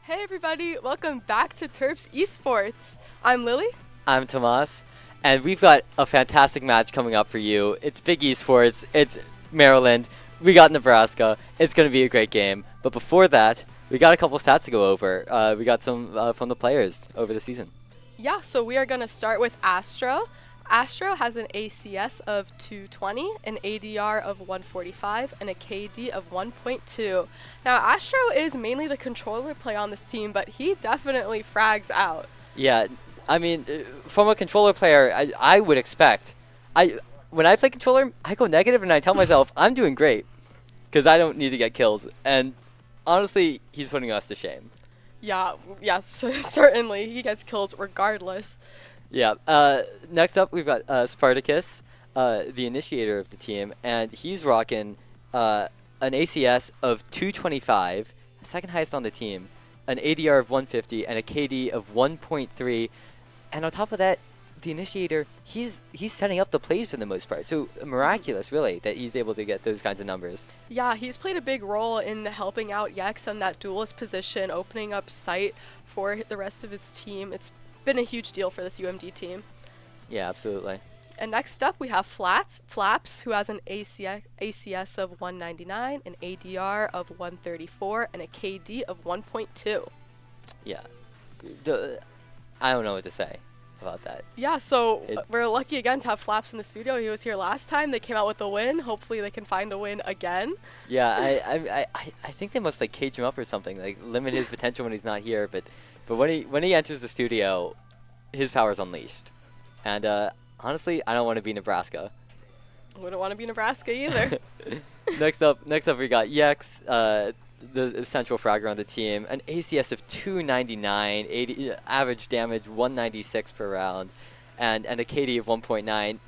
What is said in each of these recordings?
Hey everybody, welcome back to Terps Esports. I'm Lily. I'm Tomas, and we've got a fantastic match coming up for you. It's Big Esports, it's Maryland, we got Nebraska. It's going to be a great game. But before that, we got a couple stats to go over. We got some from the players over the season. Yeah, so we are going to start with Astro. Astro has an ACS of 220, an ADR of 145, and a KD of 1.2. Now, Astro is mainly the controller play on this team, but he definitely frags out. Yeah, I mean, from a controller player, I would expect. When I play controller, I go negative and I tell myself, I'm doing great, because I don't need to get kills. And honestly, he's putting us to shame. Yeah, certainly. He gets kills regardless. Yeah. Next up, we've got Spartacus, the initiator of the team, and he's rocking an ACS of 225, second highest on the team, an ADR of 150, and a KD of 1.3. And on top of that, the initiator, he's setting up the plays for the most part. So miraculous, really, that he's able to get those kinds of numbers. Yeah, he's played a big role in helping out Yex on that duelist position, opening up sight for the rest of his team. It's been a huge deal for this UMD team. Yeah, absolutely. And next up we have Flaps, who has an ACS of 199, an ADR of 134, and a KD of 1.2. Yeah. I don't know what to say about that. Yeah, so we're lucky again to have Flaps in the studio. He was here last time. They came out with a win. Hopefully they can find a win again. Yeah, I think they must like cage him up or something, like limit his potential when he's not here. But when he enters the studio, his power's unleashed. And honestly, I don't want to be Nebraska. Wouldn't want to be Nebraska either. Next up we got Yex, the central fragger on the team, an ACS of 299, 80, average damage 196 per round, and a KD of 1.9.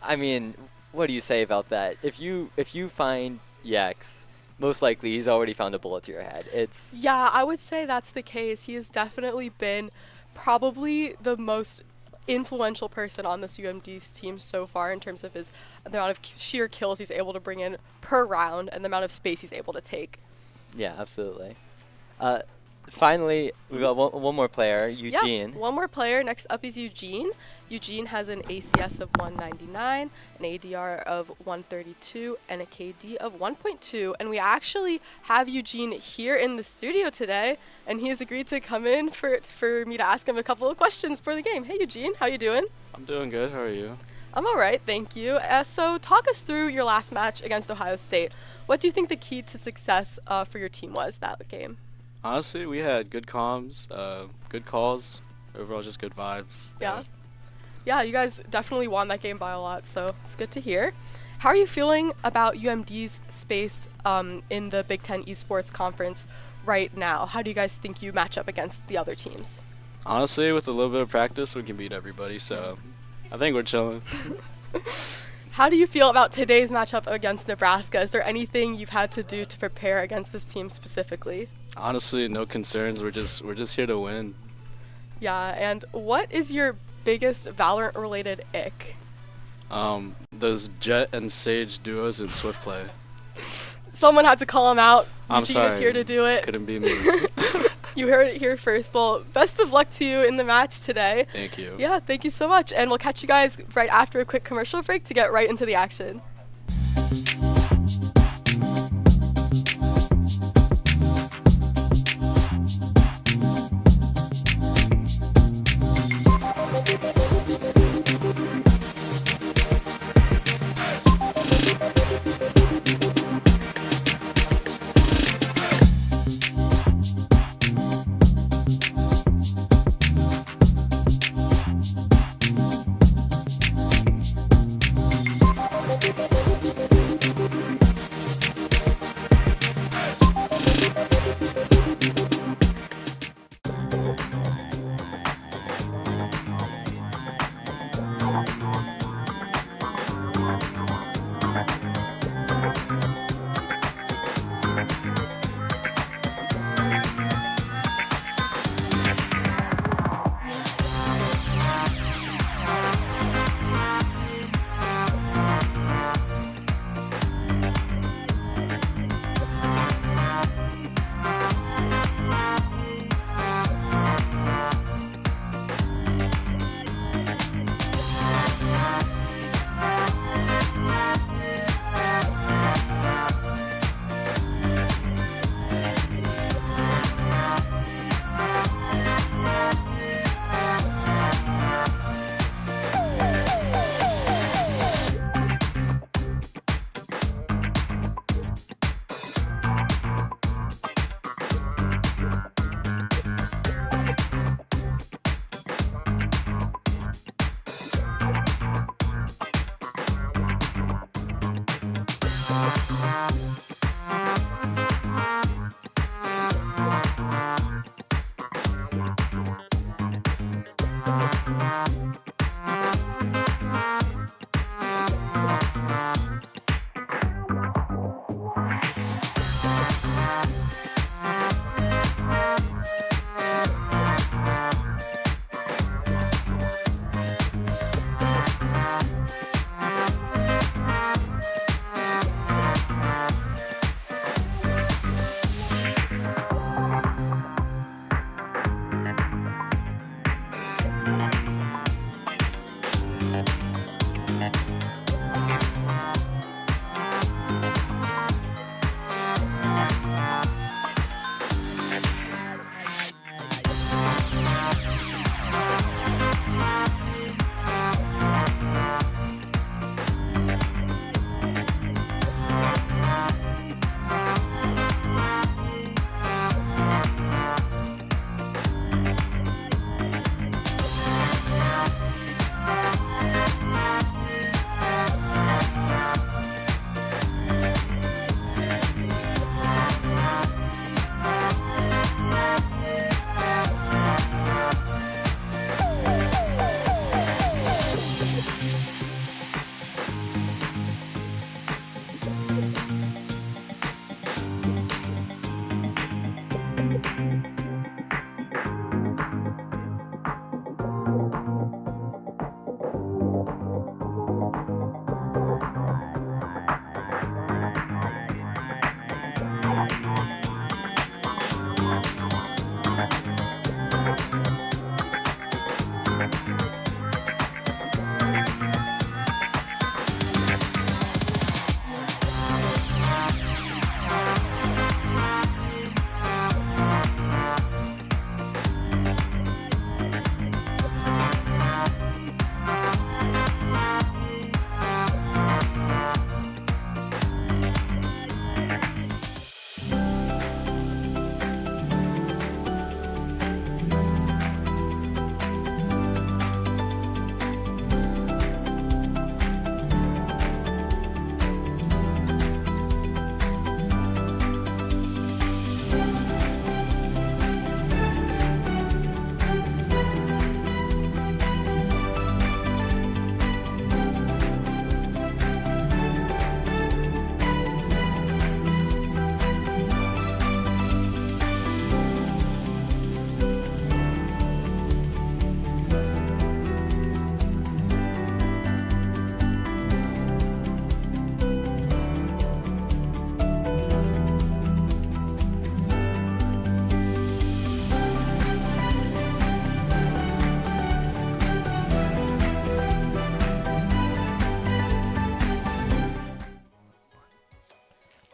I mean, what do you say about that? If you find Yex, most likely he's already found a bullet to your head. Yeah, I would say that's the case. He has definitely been probably the most influential person on this UMD's team so far in terms of the amount of sheer kills he's able to bring in per round and the amount of space he's able to take. Yeah, absolutely. Finally, we got one more player, Eugene. Yeah, one more player. Next up is Eugene. Eugene has an ACS of 199, an ADR of 132, and a KD of 1.2. And we actually have Eugene here in the studio today, and he has agreed to come in for me to ask him a couple of questions for the game. Hey, Eugene, how you doing? I'm doing good. How are you? I'm all right, thank you. So talk us through your last match against Ohio State. What do you think the key to success for your team was that game? Honestly, we had good comms, good calls, overall just good vibes. Yeah, you guys definitely won that game by a lot, so it's good to hear. How are you feeling about UMD's space in the Big Esports Conference right now? How do you guys think you match up against the other teams? Honestly, with a little bit of practice, we can beat everybody, so I think we're chilling. How do you feel about today's matchup against Nebraska? Is there anything you've had to do to prepare against this team specifically? Honestly, no concerns. We're just here to win. Yeah, and what is your biggest Valorant-related ick? Those Jet and Sage duos in Swift play. Someone had to call him out. I'm Eugene sorry. is here to do it. Couldn't be me. You heard it here first. Well, best of luck to you in the match today. Thank you. Yeah, thank you so much. And we'll catch you guys right after a quick commercial break to get right into the action.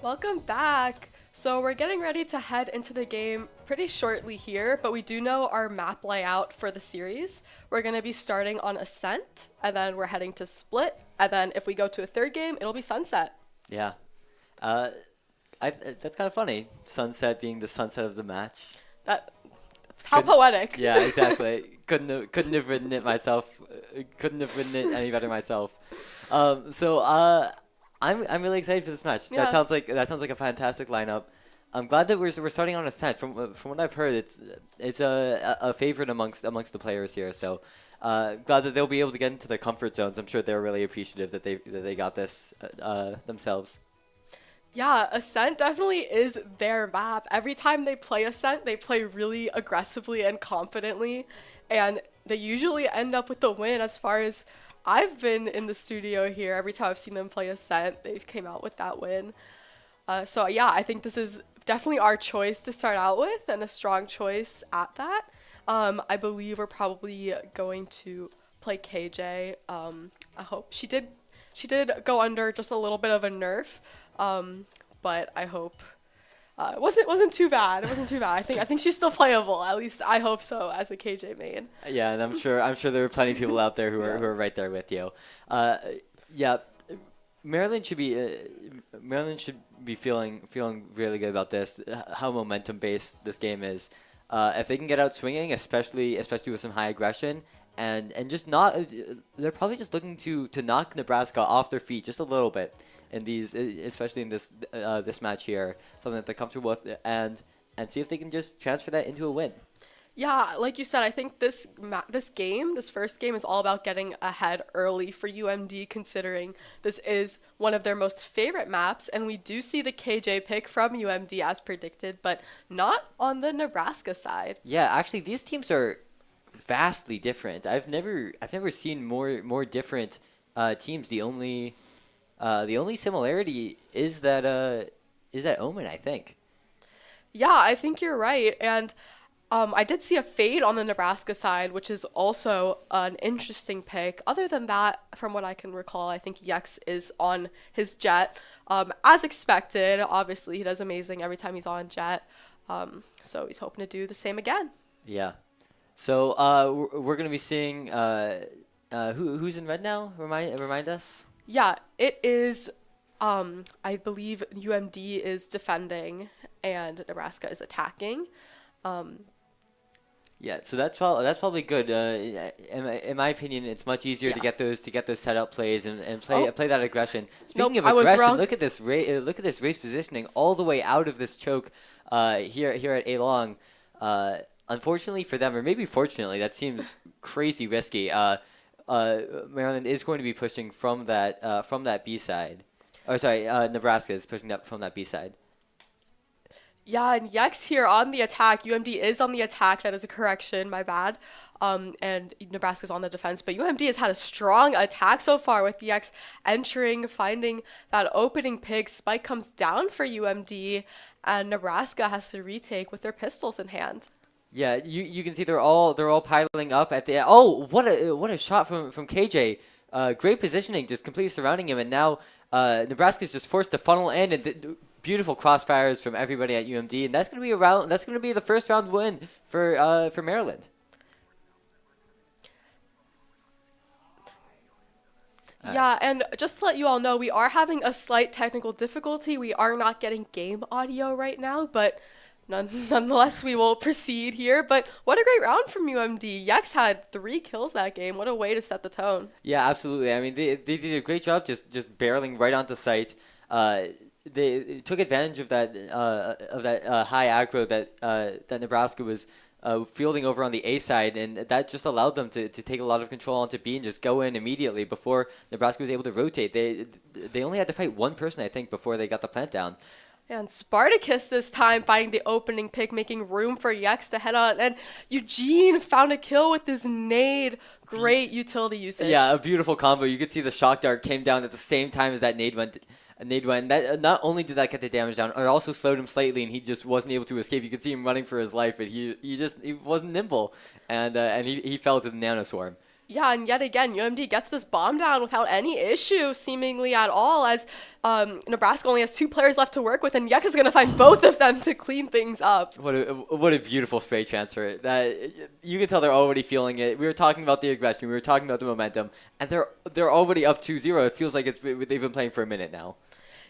Welcome back. So we're getting ready to head into the game pretty shortly here, but we do know our map layout for the series. We're going to be starting on Ascent, and then we're heading to Split, and then if we go to a third game, it'll be Sunset. Yeah. That's kind of funny. Sunset being the sunset of the match. How poetic. Yeah, exactly. Couldn't have written it myself. Couldn't have written it any better myself. I'm really excited for this match. Yeah. That sounds like a fantastic lineup. I'm glad that we're starting on Ascent. From what I've heard, it's a favorite amongst the players here. So glad that they'll be able to get into their comfort zones. I'm sure they're really appreciative that they got this themselves. Yeah, Ascent definitely is their map. Every time they play Ascent, they play really aggressively and confidently, and they usually end up with the win. As far as I've been in the studio here, every time I've seen them play Ascent, they've came out with that win. So yeah, I think this is definitely our choice to start out with, and a strong choice at that. I believe we're probably going to play KJ. I hope she did go under just a little bit of a nerf. But I hope it wasn't too bad. It wasn't too bad. I think she's still playable. At least I hope so as a KJ main. Yeah, and I'm sure there are plenty of people out there who are right there with you. Yeah, Maryland should be feeling really good about this. How momentum based this game is. If they can get out swinging, especially with some high aggression. And just not, they're probably just looking to knock Nebraska off their feet just a little bit in these, especially in this match here, something that they're comfortable with, and see if they can just transfer that into a win. Yeah, like you said, I think this first game is all about getting ahead early for UMD, considering this is one of their most favorite maps, and we do see the KJ pick from UMD as predicted, but not on the Nebraska side. Yeah, actually, these teams are vastly different. I've never seen more different teams. The only similarity is that Omen, I think. Yeah, I think you're right. And I did see a fade on the Nebraska side, which is also an interesting pick. Other than that, from what I can recall, I think Yex is on his Jet. As expected, obviously, he does amazing every time he's on Jet. So he's hoping to do the same again. Yeah. So we're going to be seeing who's in red now? Remind us. Yeah, it is. I believe UMD is defending and Nebraska is attacking. Yeah, so that's probably good. In my opinion, it's much easier to get those setup plays and play that aggression. Speaking of aggression, look at this race positioning all the way out of this choke here at A-Long. Unfortunately for them, or maybe fortunately, that seems crazy risky. Maryland is going to be pushing from that B side. Or sorry, Nebraska is pushing that from that B side. Yeah, and Yex here on the attack. UMD is on the attack. That is a correction. My bad. And Nebraska's on the defense. But UMD has had a strong attack so far with Yex entering, finding that opening pick. Spike comes down for UMD, and Nebraska has to retake with their pistols in hand. Yeah, you can see they're all piling up at the. Oh, what a shot from KJ. Great positioning, just completely surrounding him, and now Nebraska's just forced to funnel in, and beautiful crossfires from everybody at UMD, and that's gonna be the first round win for Maryland. Yeah, and just to let you all know, we are having a slight technical difficulty. We are not getting game audio right now, but nonetheless, we will proceed here. But what a great round from UMD. Yex had 3 kills that game. What a way to set the tone. Yeah, absolutely. I mean, they did a great job just barreling right onto site. They took advantage of that high aggro that Nebraska was fielding over on the A side, and that just allowed them to take a lot of control onto B and just go in immediately before Nebraska was able to rotate. They only had to fight one person, I think, before they got the plant down. And Spartacus this time finding the opening pick, making room for Yex to head on. And Eugene found a kill with his nade. Great utility usage. Yeah, a beautiful combo. You could see the shock dart came down at the same time as that nade went. That not only did that get the damage down, it also slowed him slightly, and he just wasn't able to escape. You could see him running for his life, but he wasn't nimble, and he fell to the nanoswarm. Yeah, and yet again, UMD gets this bomb down without any issue, seemingly at all, as Nebraska only has 2 players left to work with, and Yex is going to find both of them to clean things up. What a beautiful spray transfer. That you can tell they're already feeling it. We were talking about the aggression, we were talking about the momentum, and they're already up 2-0. It feels like they've been playing for a minute now.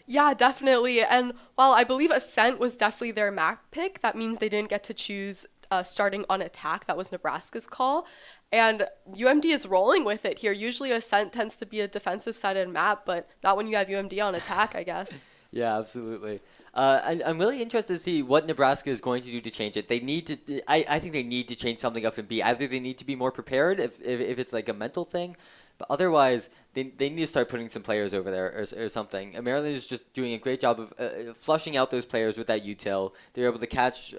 Yeah, definitely. And while I believe Ascent was definitely their map pick, that means they didn't get to choose starting on attack. That was Nebraska's call. And UMD is rolling with it here. Usually Ascent tends to be a defensive-sided map, but not when you have UMD on attack, I guess. Yeah, absolutely. I'm really interested to see what Nebraska is going to do to change it. They need to. I think they need to change something up in B. Either they need to be more prepared if it's like a mental thing, but otherwise they need to start putting some players over there or something. And Maryland is just doing a great job of flushing out those players with that util. They were able to catch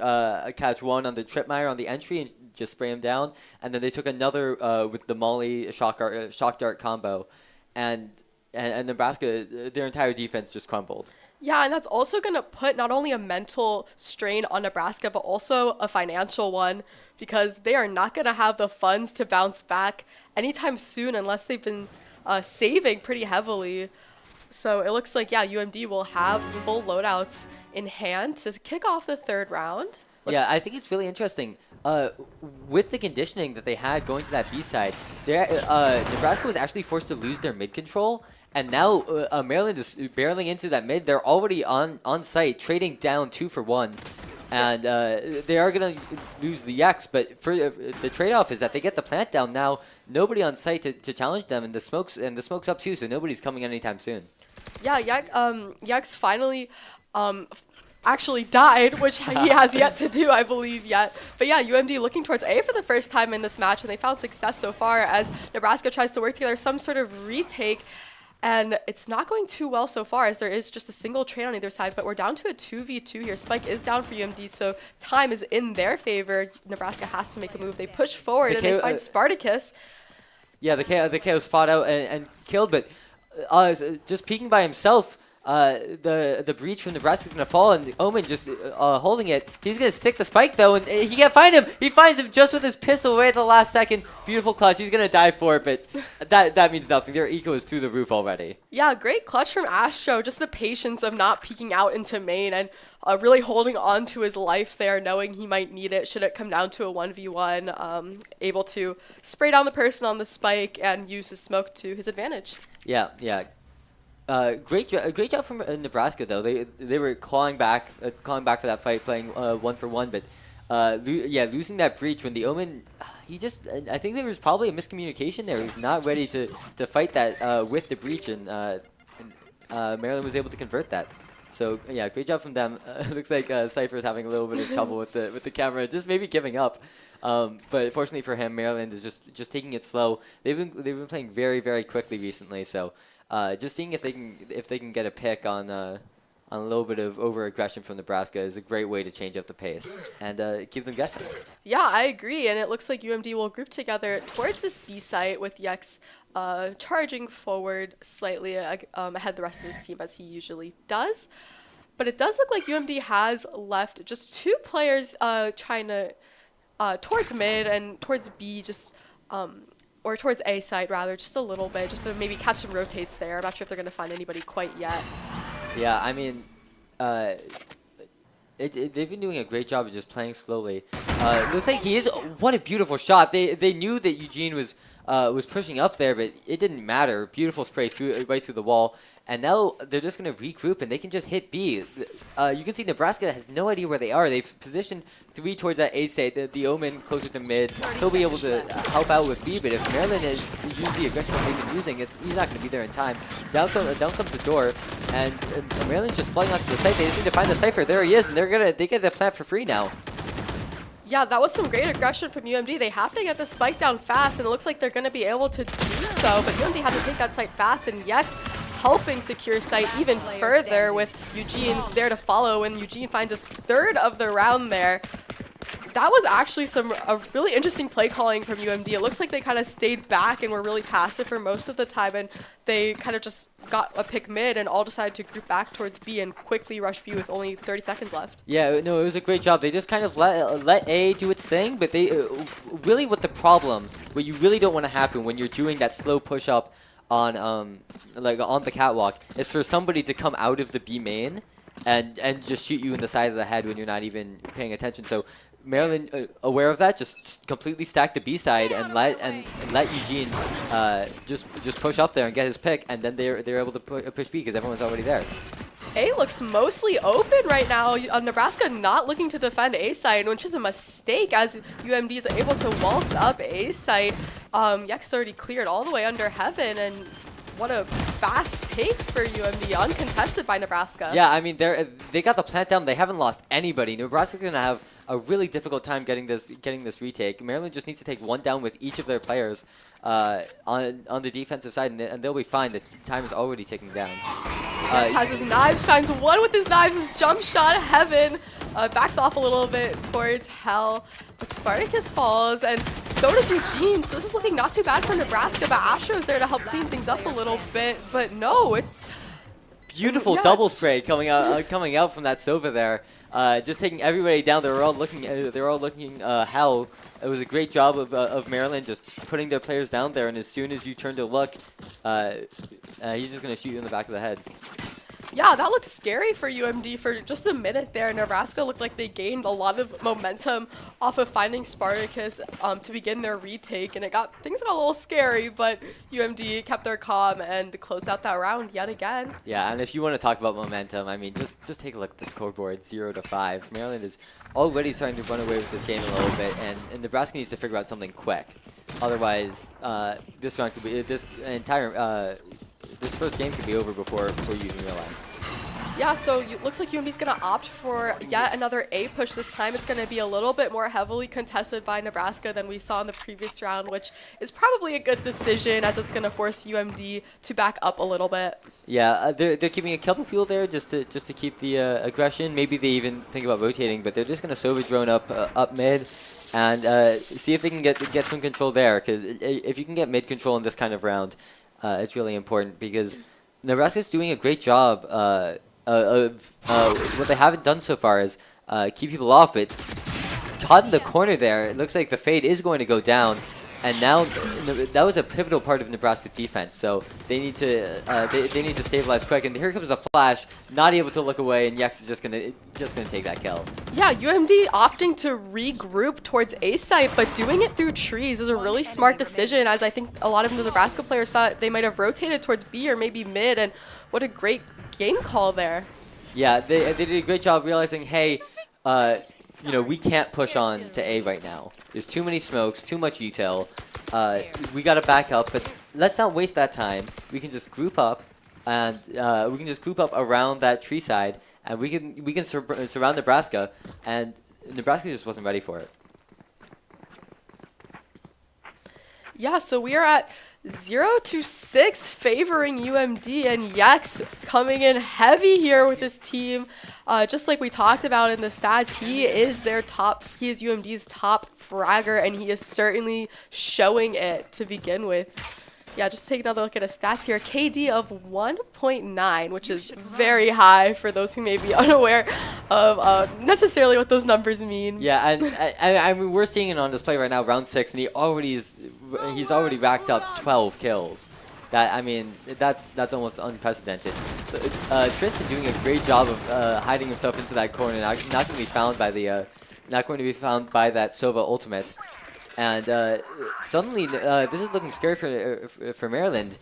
one on the tripmire on the entry and just spray him down, and then they took another with the Molly shock dart combo, and Nebraska, their entire defense just crumbled. Yeah, and that's also going to put not only a mental strain on Nebraska, but also a financial one, because they are not going to have the funds to bounce back anytime soon unless they've been saving pretty heavily. So it looks like, yeah, UMD will have full loadouts in hand to kick off the 3rd round. Yeah, I think it's really interesting. With the conditioning that they had going to that B side, Nebraska was actually forced to lose their mid control, and now Maryland is barreling into that mid. They're already on site, trading down 2 for 1, and they are going to lose the X, but for the trade-off is that they get the plant down now. Nobody on site to challenge them, and the smoke's up too, so nobody's coming anytime soon. Yeah, Yex finally actually died, which he has yet to do, I believe, yet. But yeah, UMD looking towards A for the first time in this match, and they found success so far as Nebraska tries to work together some sort of retake. And it's not going too well so far, as there is just a single trade on either side, but we're down to a 2v2 here. Spike is down for UMD, so time is in their favor. Nebraska has to make a move. They push forward, and they find Spartacus. Yeah, the KO spot out and killed, but just peeking by himself, the breach from Nebraska is going to fall, and Omen just holding it. He's going to stick the spike, though, and he can't find him. He finds him just with his pistol right at the last second. Beautiful clutch. He's going to die for it, but that means nothing. Their eco is through the roof already. Yeah, great clutch from Astro. Just the patience of not peeking out into main and really holding on to his life there, knowing he might need it should it come down to a 1v1. Able to spray down the person on the spike and use his smoke to his advantage. Yeah. Great job from Nebraska, though. They were clawing back for that fight, playing 1-for-1, but losing that breach when the Omen, I think there was probably a miscommunication there. He was not ready to fight that with the breach, and Maryland was able to convert that. So yeah, great job from them. It looks like Cypher is having a little bit of trouble with the camera, just maybe giving up. But fortunately for him, Maryland is just taking it slow. They've been playing very, very quickly recently, so. Just seeing if they can get a pick on a little bit of over-aggression from Nebraska is a great way to change up the pace and keep them guessing. Yeah, I agree, and it looks like UMD will group together towards this B site with Yex charging forward slightly ahead of the rest of his team as he usually does. But it does look like UMD has left just 2 players trying to towards mid and towards B, or towards A side rather, just a little bit, just to maybe catch some rotates there. I'm not sure if they're going to find anybody quite yet. Yeah, I mean, they've been doing a great job of just playing slowly. It looks like he is. What a beautiful shot! They knew that Eugene was pushing up there, but it didn't matter. Beautiful spray right through the wall. And now they're just going to regroup, and they can just hit B. You can see Nebraska has no idea where they are. They've positioned 3 towards that A site, the Omen closer to mid. He'll be able to help out with B, but if Maryland has used the aggression that they've been using, he's not going to be there in time. Down comes the door, and Maryland's just flying onto the site. They just need to find the Cypher. There he is, and they get the plant for free now. Yeah, that was some great aggression from UMD. They have to get the spike down fast, and it looks like they're going to be able to do so, but UMD had to take that site fast, and Yex helping secure site even further with Eugene there to follow, and Eugene finds his 3rd of the round there. that was actually a really interesting play calling from UMD. It looks like they kind of stayed back and were really passive for most of the time, and they kind of just got a pick mid and all decided to group back towards B and quickly rush B with only 30 seconds left. Yeah, no, it was a great job. They just kind of let A do its thing, but they really what you really don't want to happen when you're doing that slow push up on like on the catwalk is for somebody to come out of the B main and just shoot you in the side of the head when you're not even paying attention. So Maryland, aware of that, just completely stacked the B side and let Eugene just push up there and get his pick, and then they're able to push B because everyone's already there. A looks mostly open right now. Nebraska not looking to defend A side, which is a mistake as UMD is able to waltz up A side. Yex already cleared all the way under heaven, and what a fast take for UMD, uncontested by Nebraska. Yeah, I mean they got the plant down. They haven't lost anybody. Nebraska's gonna have a really difficult time getting this retake. Maryland just needs to take one down with each of their players on the defensive side, and they'll be fine. The time is already ticking down. Has his knives, finds one with his knives, his jump shot, heaven. Backs off a little bit towards hell, but Spartacus falls, and so does Eugene. So this is looking not too bad for Nebraska, but Astro's there to help clean things up a little bit. But no, it's beautiful double spray coming out from that Sova there, just taking everybody down. They were all looking hell. It was a great job of Maryland just putting their players down there, and as soon as you turn to look, he's just gonna shoot you in the back of the head. Yeah, that looked scary for UMD for just a minute there. Nebraska looked like they gained a lot of momentum off of finding Spartacus to begin their retake, and things got a little scary, but UMD kept their calm and closed out that round yet again. Yeah, and if you want to talk about momentum, I mean, just take a look at the scoreboard, 0-5. Maryland is already starting to run away with this game a little bit, and Nebraska needs to figure out something quick. Otherwise, this round could be this first game could be over before you even realize. Yeah, so looks like UMD's going to opt for yet another A push. This time it's going to be a little bit more heavily contested by Nebraska than we saw in the previous round, which is probably a good decision as it's going to force UMD to back up a little bit. Yeah, they're keeping a couple people there just to keep the aggression. Maybe they even think about rotating, but they're just going to Sova drone up mid and see if they can get some control there. Because if you can get mid control in this kind of round, it's really important because Nebraska's doing a great job what they haven't done so far is keep people off, but caught in the corner there. It looks like the fade is going to go down, and now that was a pivotal part of Nebraska's defense. So they need to they need to stabilize quick. And here comes a flash, not able to look away, and Yex is just gonna take that kill. Yeah, UMD opting to regroup towards A site, but doing it through trees is a really smart decision, as I think a lot of the Nebraska players thought they might have rotated towards B or maybe mid, and what a great game call there. Yeah, they did a great job realizing, hey, we can't push on to A right now. There's too many smokes, too much util. We got to back up, but let's not waste that time. We can just group up, and we can just group up around that tree side, and we can surround Nebraska, and Nebraska just wasn't ready for it. Yeah, so we are at 0-6 favoring UMD, and Yex coming in heavy here with his team. Just like we talked about in the stats, he is UMD's top fragger, and he is certainly showing it to begin with. Yeah, just take another look at his stats here. KD of 1.9, which is very high for those who may be unaware of necessarily what those numbers mean. Yeah, and I mean, we're seeing it on display right now, round 6, and he's already racked up 12 kills. That's almost unprecedented. Tristan doing a great job of hiding himself into that corner, not going to be found by that Sova ultimate. And suddenly, this is looking scary for Maryland.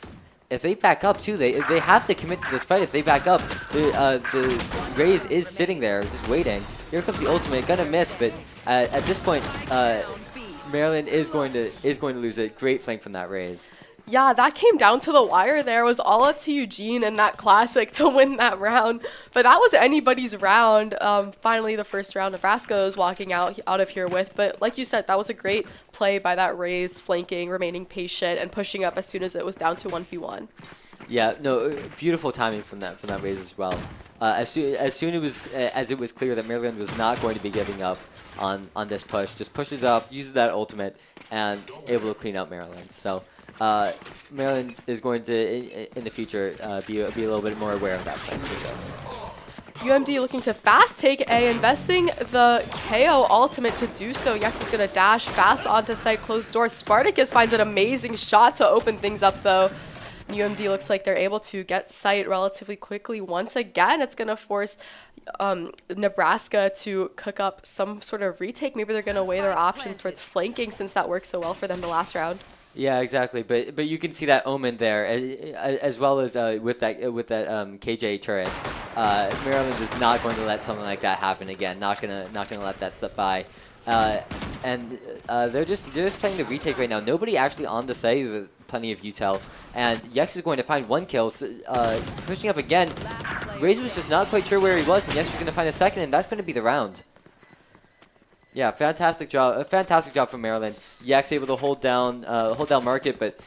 If they back up too, they have to commit to this fight. If they back up, the Raze is sitting there just waiting. Here comes the ultimate, gonna miss, but at this point, Maryland is going to lose it. Great flank from that Raze. Yeah, that came down to the wire there. It was all up to Eugene and that classic to win that round. But that was anybody's round. Finally, the first round Nebraska is walking out of here with. But like you said, that was a great play by that Raze, flanking, remaining patient, and pushing up as soon as it was down to 1v1. Yeah, no, beautiful timing from that raise as well. As soon as it was clear that Maryland was not going to be giving up on this push, just pushes up, uses that ultimate, and able to clean out Maryland. So Maryland is going to in the future be a little bit more aware of that play for sure. UMD looking to fast take A, investing the KO ultimate to do so. Yex is going to dash fast onto site, closed door. Spartacus finds an amazing shot to open things up, though. UMD looks like they're able to get site relatively quickly. Once again, it's going to force Nebraska to cook up some sort of retake. Maybe they're going to weigh their options towards flanking since that worked so well for them the last round. Yeah, exactly. But you can see that omen there, as well as with that KJ turret. Maryland is not going to let something like that happen again. Not gonna let that slip by. And they're just playing the retake right now. Nobody actually on the site with plenty of util. And Yex is going to find one kill, pushing up again. Razor was just not quite sure where he was, and Yex is going to find a second, and that's going to be the round. Yeah, fantastic job! A fantastic job from Maryland. Yex able to hold down market, but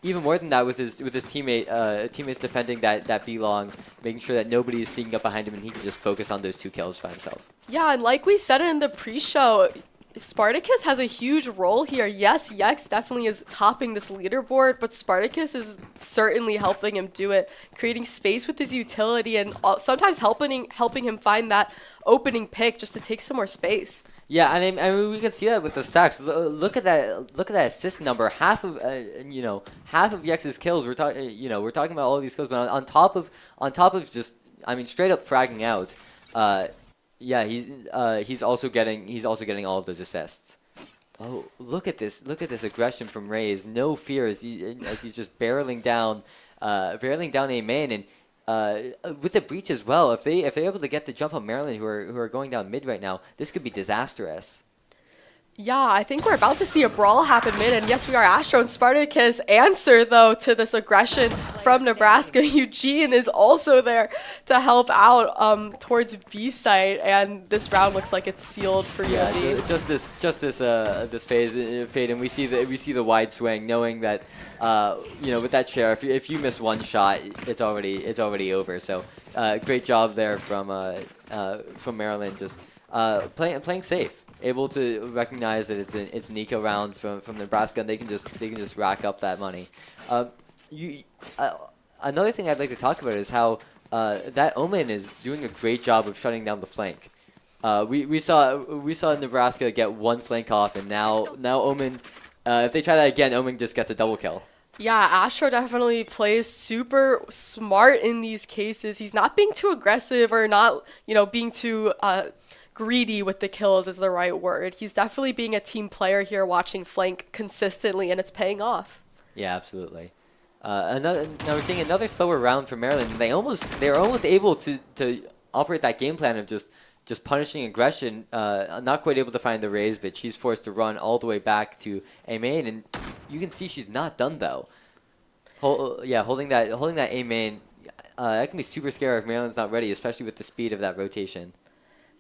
even more than that, with his teammates defending that B long, making sure that nobody is sneaking up behind him, and he can just focus on those 2 kills by himself. Yeah, and like we said in the pre-show, Spartacus has a huge role here. Yes, Yex definitely is topping this leaderboard, but Spartacus is certainly helping him do it, creating space with his utility and sometimes helping him find that opening pick just to take some more space. Yeah, and I mean we can see that with the stacks. Look at that assist number. Half of Yex's kills. We're talking about all of these kills, but on top of just straight up fragging out. Yeah, he's also getting all of those assists. Oh, look at this aggression from Raze. No fear as he's just barreling down A main, and with the breach as well. If they're able to get the jump on Maryland, who are going down mid right now, this could be disastrous. Yeah, I think we're about to see a brawl happen mid, and yes, we are. Astro and Spartacus answer, though, to this aggression from Nebraska. Eugene is also there to help out towards B site, and this round looks like it's sealed for UMD. Yeah, this fade, and we see the wide swing, knowing that with that share, if you miss one shot, it's already over. So great job there from Maryland, just playing safe. Able to recognize that it's an eco round from Nebraska, and they can just rack up that money. Another thing I'd like to talk about is how that Omen is doing a great job of shutting down the flank. We saw Nebraska get one flank off, and now Omen, if they try that again, Omen just gets a double kill. Yeah, Astro definitely plays super smart in these cases. He's not being too aggressive or not, being too greedy with the kills is the right word. He's definitely being a team player here, watching flank consistently, and it's paying off. Yeah, absolutely. Now we're seeing another slower round for Maryland. They're almost able to operate that game plan of just punishing aggression. Not quite able to find the raise, but she's forced to run all the way back to A main, and you can see she's not done though. Holding that A main, that can be super scary if Maryland's not ready, especially with the speed of that rotation.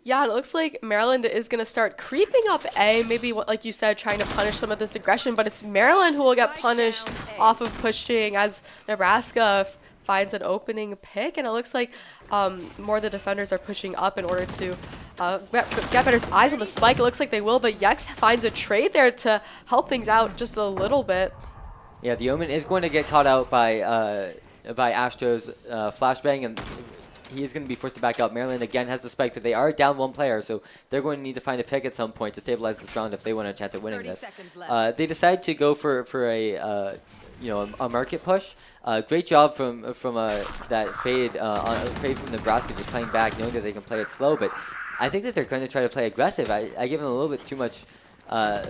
Yeah, it looks like Maryland is going to start creeping up A, maybe, like you said, trying to punish some of this aggression, but it's Maryland who will get punished off of pushing as Nebraska finds an opening pick, and it looks like more of the defenders are pushing up in order to get better eyes on the spike. It looks like they will, but Yex finds a trade there to help things out just a little bit. Yeah, the Omen is going to get caught out by Astro's flashbang, and he is going to be forced to back up. Maryland again has the spike, but they are down one player, so they're going to need to find a pick at some point to stabilize this round if they want a chance at winning this. They decide to go for a market push. Great job from that fade from Nebraska, just playing back, knowing that they can play it slow. But I think that they're going to try to play aggressive. I give them a little bit too much of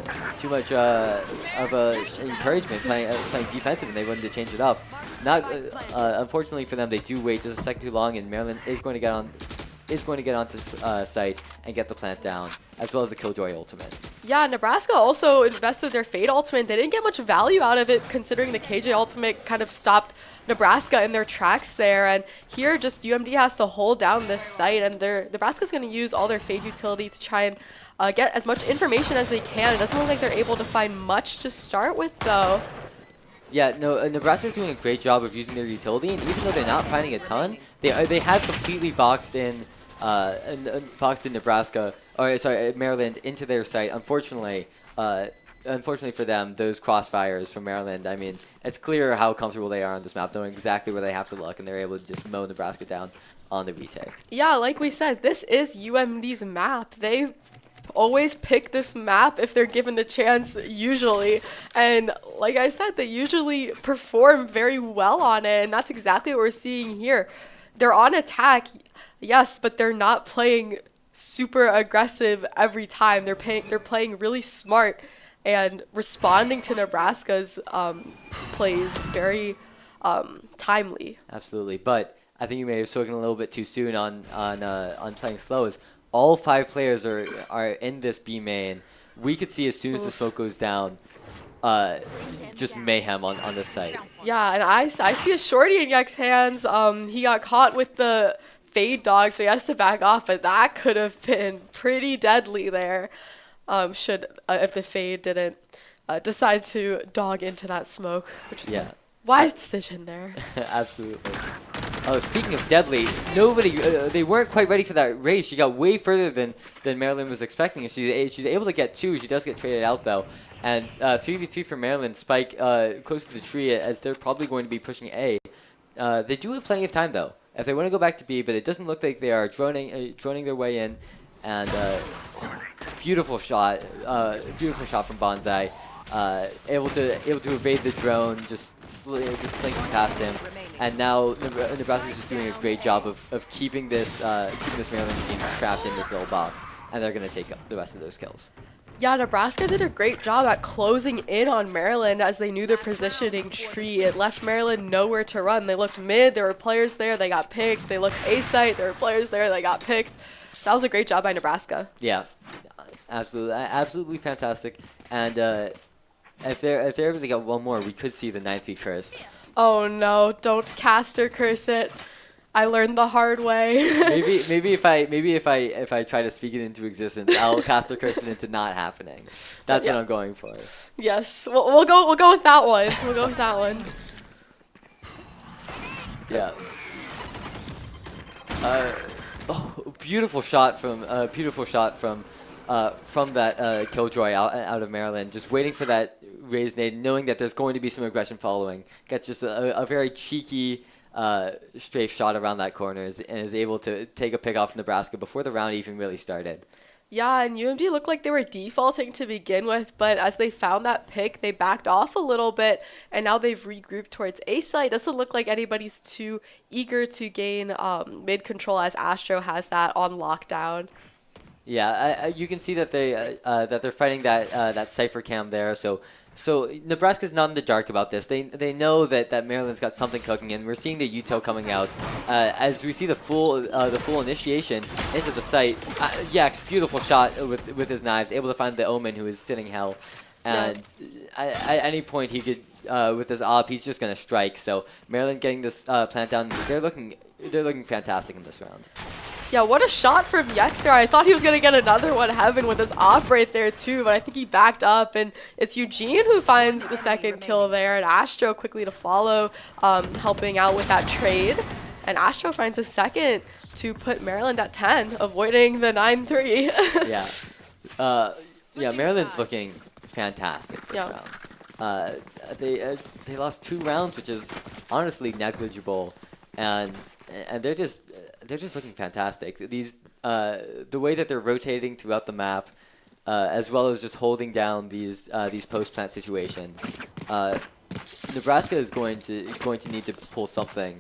encouragement playing defensive, and they wanted to change it up. Unfortunately for them, they do wait just a second too long, and Maryland is going to get onto site and get the plant down, as well as the Killjoy ultimate. Yeah, Nebraska also invested their Fade ultimate. They didn't get much value out of it, considering the KJ ultimate kind of stopped Nebraska in their tracks there. And here, just UMD has to hold down this site, and Nebraska's going to use all their Fade utility to try and get as much information as they can. It doesn't look like they're able to find much to start with, though. Yeah, no, Nebraska's doing a great job of using their utility, and even though they're not finding a ton, they have completely boxed in Nebraska, or sorry, Maryland into their site. Unfortunately for them, those crossfires from Maryland, I mean, it's clear how comfortable they are on this map, knowing exactly where they have to look, and they're able to just mow Nebraska down on the retake. Yeah, like we said, this is UMD's map. They always pick this map if they're given the chance, usually. And like I said, they usually perform very well on it, and that's exactly what we're seeing here. They're on attack, yes, but they're not playing super aggressive every time. They're playing really smart and responding to Nebraska's plays very timely. Absolutely, but I think you may have spoken a little bit too soon on playing slow. Is all 5 players are in this B main. We could see as soon as the smoke goes down, just mayhem on this site. Yeah, and I see a shorty in Yek's hands. He got caught with the fade dog, so he has to back off, but that could have been pretty deadly there. If the fade didn't decide to dog into that smoke, which was a wise decision there. Absolutely. Oh, speaking of deadly, they weren't quite ready for that race. She got way further than Maryland was expecting. She's able to get 2. She does get traded out, though. And 3v3 for Maryland, Spike close to the tree, as they're probably going to be pushing A. They do have plenty of time, though, if they want to go back to B, but it doesn't look like they are droning their way in. And beautiful shot from Bonsai. Able to evade the drone, just slinking past him, and now Nebraska's just doing a great job of keeping this Maryland team trapped in this little box, and they're gonna take the rest of those kills. Yeah, Nebraska did a great job at closing in on Maryland as they knew the positioning tree. It left Maryland nowhere to run. They looked mid, there were players there, they got picked. They looked A site, there were players there, they got picked. That was a great job by Nebraska. Yeah, absolutely fantastic. And if they're able to get one more, we could see the 9-3 curse. Oh no! Don't cast or curse it. I learned the hard way. maybe if I try to speak it into existence, I'll cast or curse it into not happening. That's what I'm going for. Yes, we'll go with that one. We'll go with that one. Yeah. Beautiful shot from that Killjoy out of Maryland, just waiting for that raise nade, knowing that there's going to be some aggression following. Gets just a very cheeky strafe shot around that corner and is able to take a pick off Nebraska before the round even really started. Yeah, and UMD looked like they were defaulting to begin with, but as they found that pick, they backed off a little bit, and now they've regrouped towards A site. Doesn't look like anybody's too eager to gain mid control, as Astro has that on lockdown. Yeah, you can see that they're fighting that cipher cam there. So Nebraska's not in the dark about this. They know that Maryland's got something cooking, and we're seeing the util coming out as we see the full initiation into the site. Yax, beautiful shot with his knives, able to find the Omen, who is sitting hell, and at any point he could with his op, he's just gonna strike. So Maryland getting this plant down. They're looking fantastic in this round. Yeah, what a shot from Yex there. I thought he was going to get another one heaven with his op right there too, but I think he backed up, and it's Eugene who finds the second kill there, and Astro quickly to follow, helping out with that trade. And Astro finds a second to put Maryland at 10, avoiding the 9-3. Yeah, Maryland's looking fantastic this round. They lost 2 rounds, which is honestly negligible, and they're just looking fantastic. These the way that they're rotating throughout the map, as well as just holding down these post plant situations. Nebraska is going to need to pull something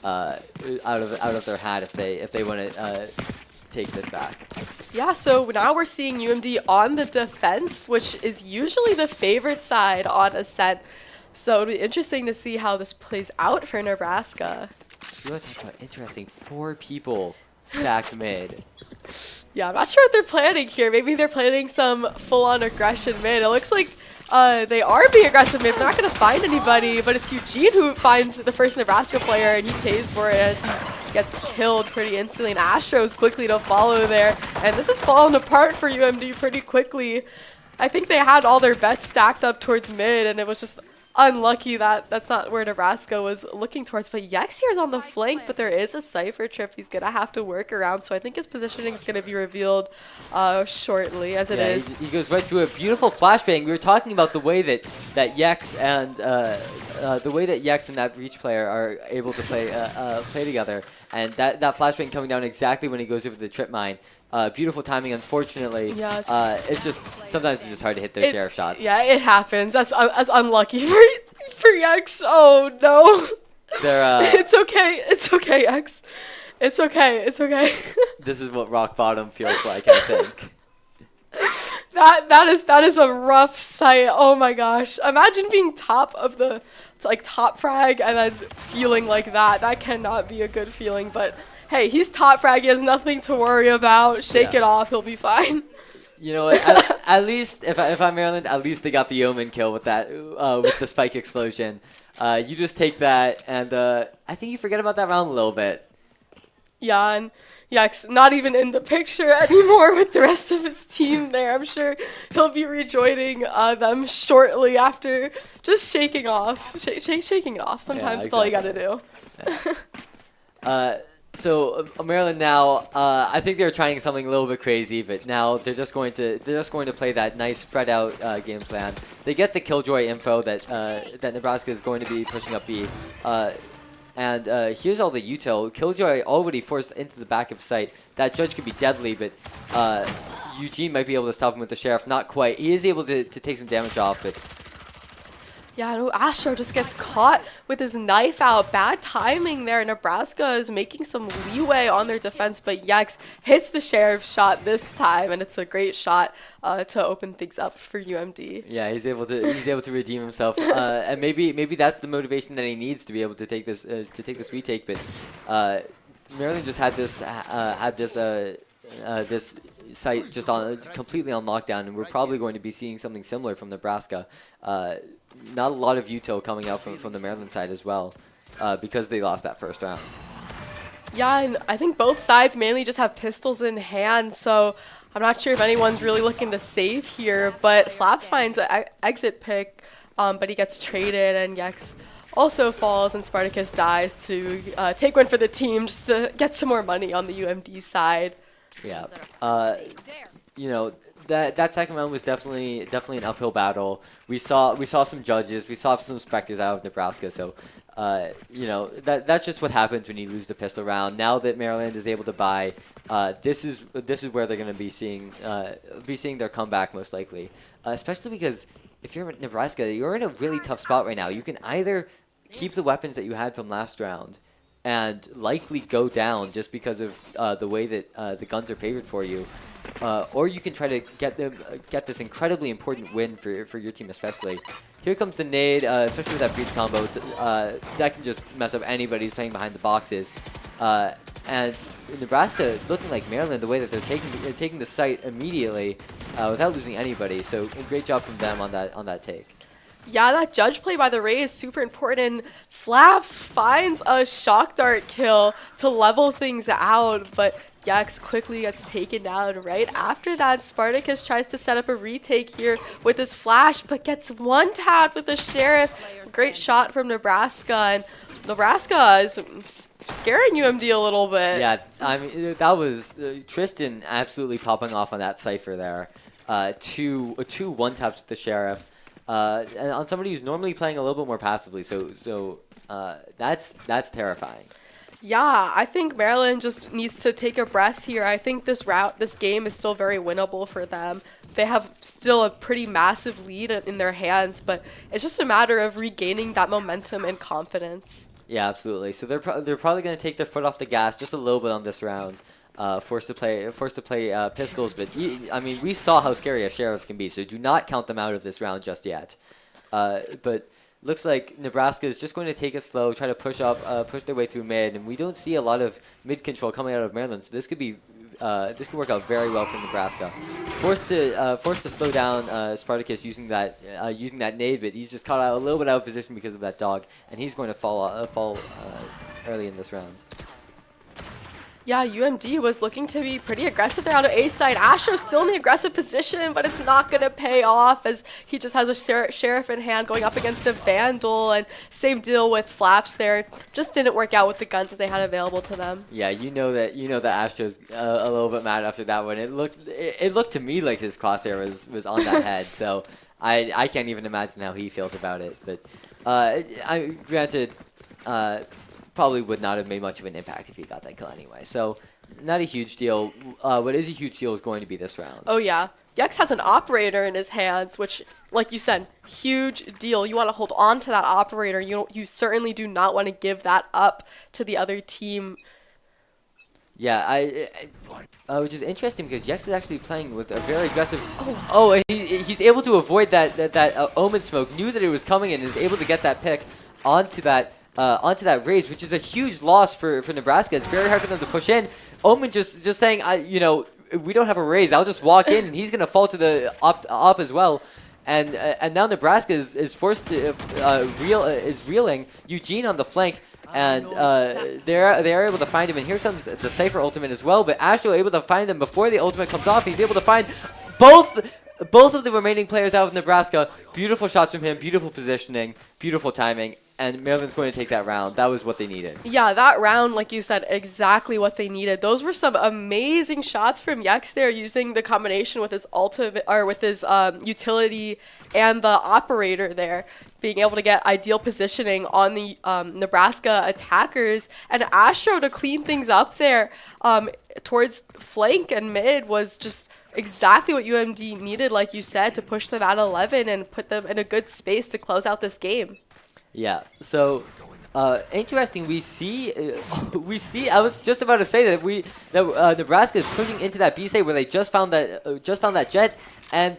out of their hat if they want to take this back. Yeah, so now we're seeing UMD on the defense, which is usually the favorite side on Ascent. So it'll be interesting to see how this plays out for Nebraska. You want to talk about interesting? 4 people stacked mid. Yeah, I'm not sure what they're planning here. Maybe they're planning some full-on aggression mid. It looks like they are being aggressive mid. They're not going to find anybody, but it's Eugene who finds the first Nebraska player, and he pays for it as he gets killed pretty instantly. And Astro's quickly to follow there. And this is falling apart for UMD pretty quickly. I think they had all their bets stacked up towards mid, and it was just unlucky that that's not where Nebraska was looking towards. But Yex here is on the flank, but there is a Cypher trip he's going to have to work around. So I think his positioning is going to be revealed shortly, as it is. He goes right through a beautiful flashbang. We were talking about the way that Yex and that Reach player are able to play together, and that flashbang coming down exactly when he goes over the trip mine. Beautiful timing. Unfortunately, Yes. it's just sometimes it's just hard to hit those sheriff shots. Yeah, it happens. That's unlucky for Yex. Oh no. It's okay. It's okay, Yex. It's okay. It's okay. This is what rock bottom feels like, I think. That is a rough sight. Oh my gosh. Imagine being top of the top frag and then feeling like that. That cannot be a good feeling, but hey, he's top frag. He has nothing to worry about. Shake it off. He'll be fine. You know what? At least if I'm Maryland, at least they got the Omen kill with that with the spike explosion. You just take that, and I think you forget about that round a little bit. Yeah, and Yex not even in the picture anymore with the rest of his team there. I'm sure he'll be rejoining them shortly after just shaking off, shaking it off. Sometimes that's all you got to do. Yeah. So Maryland now, I think they're trying something a little bit crazy, but now they're just going to play that nice spread out game plan. They get the Killjoy info that Nebraska is going to be pushing up B, and here's all the util. Killjoy already forced into the back of sight. That judge could be deadly, but Eugene might be able to stop him with the sheriff. Not quite. He is able to take some damage off, but. Yeah, no, Astro just gets caught with his knife out. Bad timing there. Nebraska is making some leeway on their defense, but Yex hits the sheriff shot this time, and it's a great shot to open things up for UMD. Yeah, he's able to redeem himself, and maybe that's the motivation that he needs to be able to take this retake. But Maryland just had this site just completely on lockdown, and we're probably going to be seeing something similar from Nebraska. Not a lot of util coming out from the Maryland side as well, because they lost that first round. Yeah, and I think both sides mainly just have pistols in hand, so I'm not sure if anyone's really looking to save here, but Flaps finds an exit pick, but he gets traded, and Yex also falls, and Spartacus dies to take one for the team just to get some more money on the UMD side. Yeah. You know, that second round was definitely an uphill battle. We saw some judges, we saw some specters out of Nebraska. So, you know, that's just what happens when you lose the pistol round. Now that Maryland is able to buy, this is where they're going to be seeing their comeback most likely. Especially because if you're Nebraska, you're in a really tough spot right now. You can either keep the weapons that you had from last round and likely go down just because of the way that the guns are favored for you. Or you can try to get this incredibly important win for your team especially. Here comes the nade, especially with that breach combo. That can just mess up anybody who's playing behind the boxes. And Nebraska looking like Maryland the way that they're taking the site immediately without losing anybody. So a great job from them on that take. Yeah, that judge play by the Ray is super important. Flaps finds a shock dart kill to level things out, but Yex quickly gets taken down right after that. Spartacus tries to set up a retake here with his flash, but gets one tapped with the sheriff. Great shot from Nebraska, and Nebraska is scaring UMD a little bit. Yeah, I mean, that was Tristan absolutely popping off on that cipher there. Two one-taps with the sheriff. And on somebody who's normally playing a little bit more passively, so that's terrifying. Yeah, I think Maryland just needs to take a breath here. I think this game is still very winnable for them. They have still a pretty massive lead in their hands, but it's just a matter of regaining that momentum and confidence. Yeah, absolutely. So they're probably going to take their foot off the gas just a little bit on this round. Forced to play pistols, but I mean, we saw how scary a sheriff can be, so do not count them out of this round just yet. But looks like Nebraska is just going to take it slow, try to push their way through mid, and we don't see a lot of mid control coming out of Maryland, so this could work out very well for Nebraska. Forced to slow down Spartacus using that nade, but he's just caught out a little bit out of position because of that dog, and he's going to fall early in this round. Yeah, UMD was looking to be pretty aggressive there on the A side. Astro's still in the aggressive position, but it's not going to pay off as he just has a Sheriff in hand going up against a Vandal, and same deal with Flaps there. Just didn't work out with the guns they had available to them. Yeah, you know that Astro's a little bit mad after that one. It looked to me like his crosshair was on that head, so I can't even imagine how he feels about it. But granted, probably would not have made much of an impact if he got that kill anyway. So not a huge deal. What is a huge deal is going to be this round. Oh yeah, Yex has an operator in his hands, which, like you said, huge deal. You want to hold on to that operator. You certainly do not want to give that up to the other team. Yeah, which is interesting because Yex is actually playing with a very aggressive. Oh, and he's able to avoid that Omen smoke. Knew that it was coming and is able to get that pick onto that raise, which is a huge loss for Nebraska. It's very hard for them to push in. Omen just saying, we don't have a raise. I'll just walk in, and he's gonna fall to the op as well. And now Nebraska is forced to reeling Eugene on the flank. And they are able to find him, and here comes the Cypher ultimate as well. But Astro able to find them before the ultimate comes off. He's able to find both of the remaining players out of Nebraska. Beautiful shots from him, beautiful positioning, beautiful timing, and Maryland's going to take that round. That was what they needed. Yeah, that round, like you said, exactly what they needed. Those were some amazing shots from Yex there, using the combination with his ultimate or with his utility and the operator there, being able to get ideal positioning on the Nebraska attackers, and Astro to clean things up there towards flank and mid was just exactly what UMD needed, like you said, to push them at 11 and put them in a good space to close out this game. Yeah, so interesting. We see. I was just about to say that Nebraska is pushing into that B site where they just found that jet, and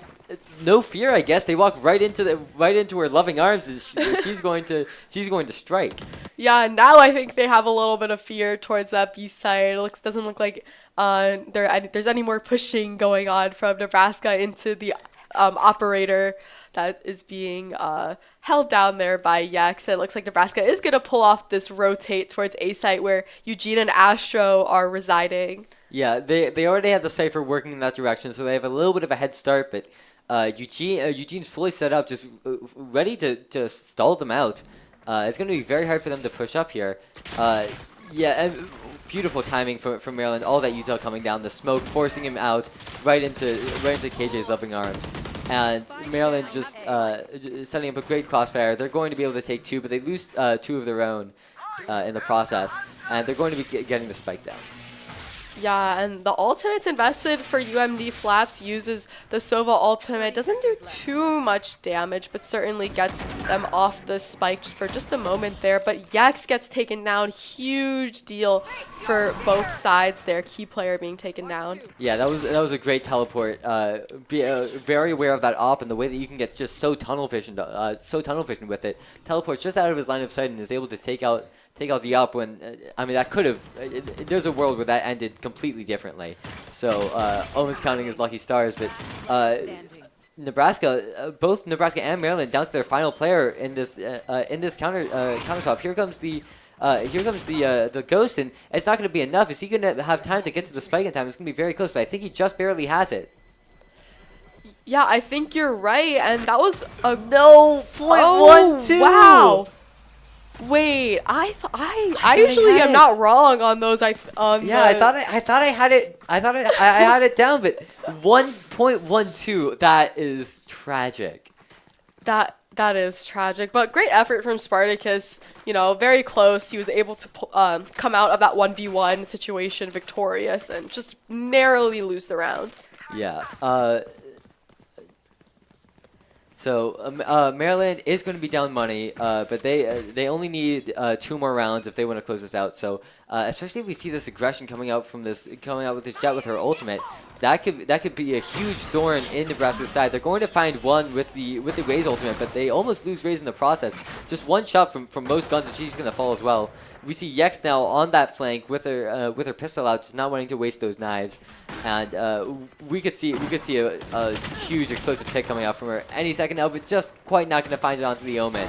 no fear, I guess they walk right into her loving arms, and she's going to strike. Yeah, now I think they have a little bit of fear towards that B side. It doesn't look like there's any more pushing going on from Nebraska into the operator that is being held down there by Yex. It looks like Nebraska is going to pull off this rotate towards A site where Eugene and Astro are residing. Yeah, they already have the Cypher working in that direction, so they have a little bit of a head start, but Eugene's fully set up, just ready to stall them out. It's going to be very hard for them to push up here. Yeah, and beautiful timing from Maryland. All that Utah coming down, the smoke forcing him out right into KJ's loving arms. And Maryland just setting up a great crossfire. They're going to be able to take two, but they lose two of their own in the process. And they're going to be getting the spike down. Yeah, and the ultimates invested for UMD Flaps uses the Sova ultimate. Doesn't do too much damage, but certainly gets them off the spike for just a moment there. But Yex gets taken down. Huge deal for both sides there. Key player being taken down. Yeah, that was a great teleport. Be very aware of that op and the way that you can get just so tunnel vision with it. Teleports just out of his line of sight and is able to take out the up when, that could have, there's a world where that ended completely differently. So, Omen's counting his lucky stars, but Nebraska, both Nebraska and Maryland down to their final player in this counter swap. Here comes the Ghost, and it's not going to be enough. Is he going to have time to get to the spike in time? It's going to be very close, but I think he just barely has it. Yeah, I think you're right, and that was a no 0.12. Wow. Wait, I usually am not wrong on those. I thought I had it. I had it down, but 1.12. That is tragic. That is tragic, but great effort from Spartacus. Very close. He was able to come out of that 1v1 situation victorious and just narrowly lose the round. Yeah. So Maryland is going to be down money, but they only need 2 more rounds if they want to close this out. So especially if we see this aggression coming out with this jet with her ultimate, that could be a huge thorn in Nebraska's side. They're going to find one with the Raze ultimate, but they almost lose Raze in the process. Just one shot from most guns, and she's going to fall as well. We see Yex now on that flank with her pistol out, just not wanting to waste those knives, and we could see a huge explosive pick coming out from her any second now, but just quite not going to find it onto the Omen.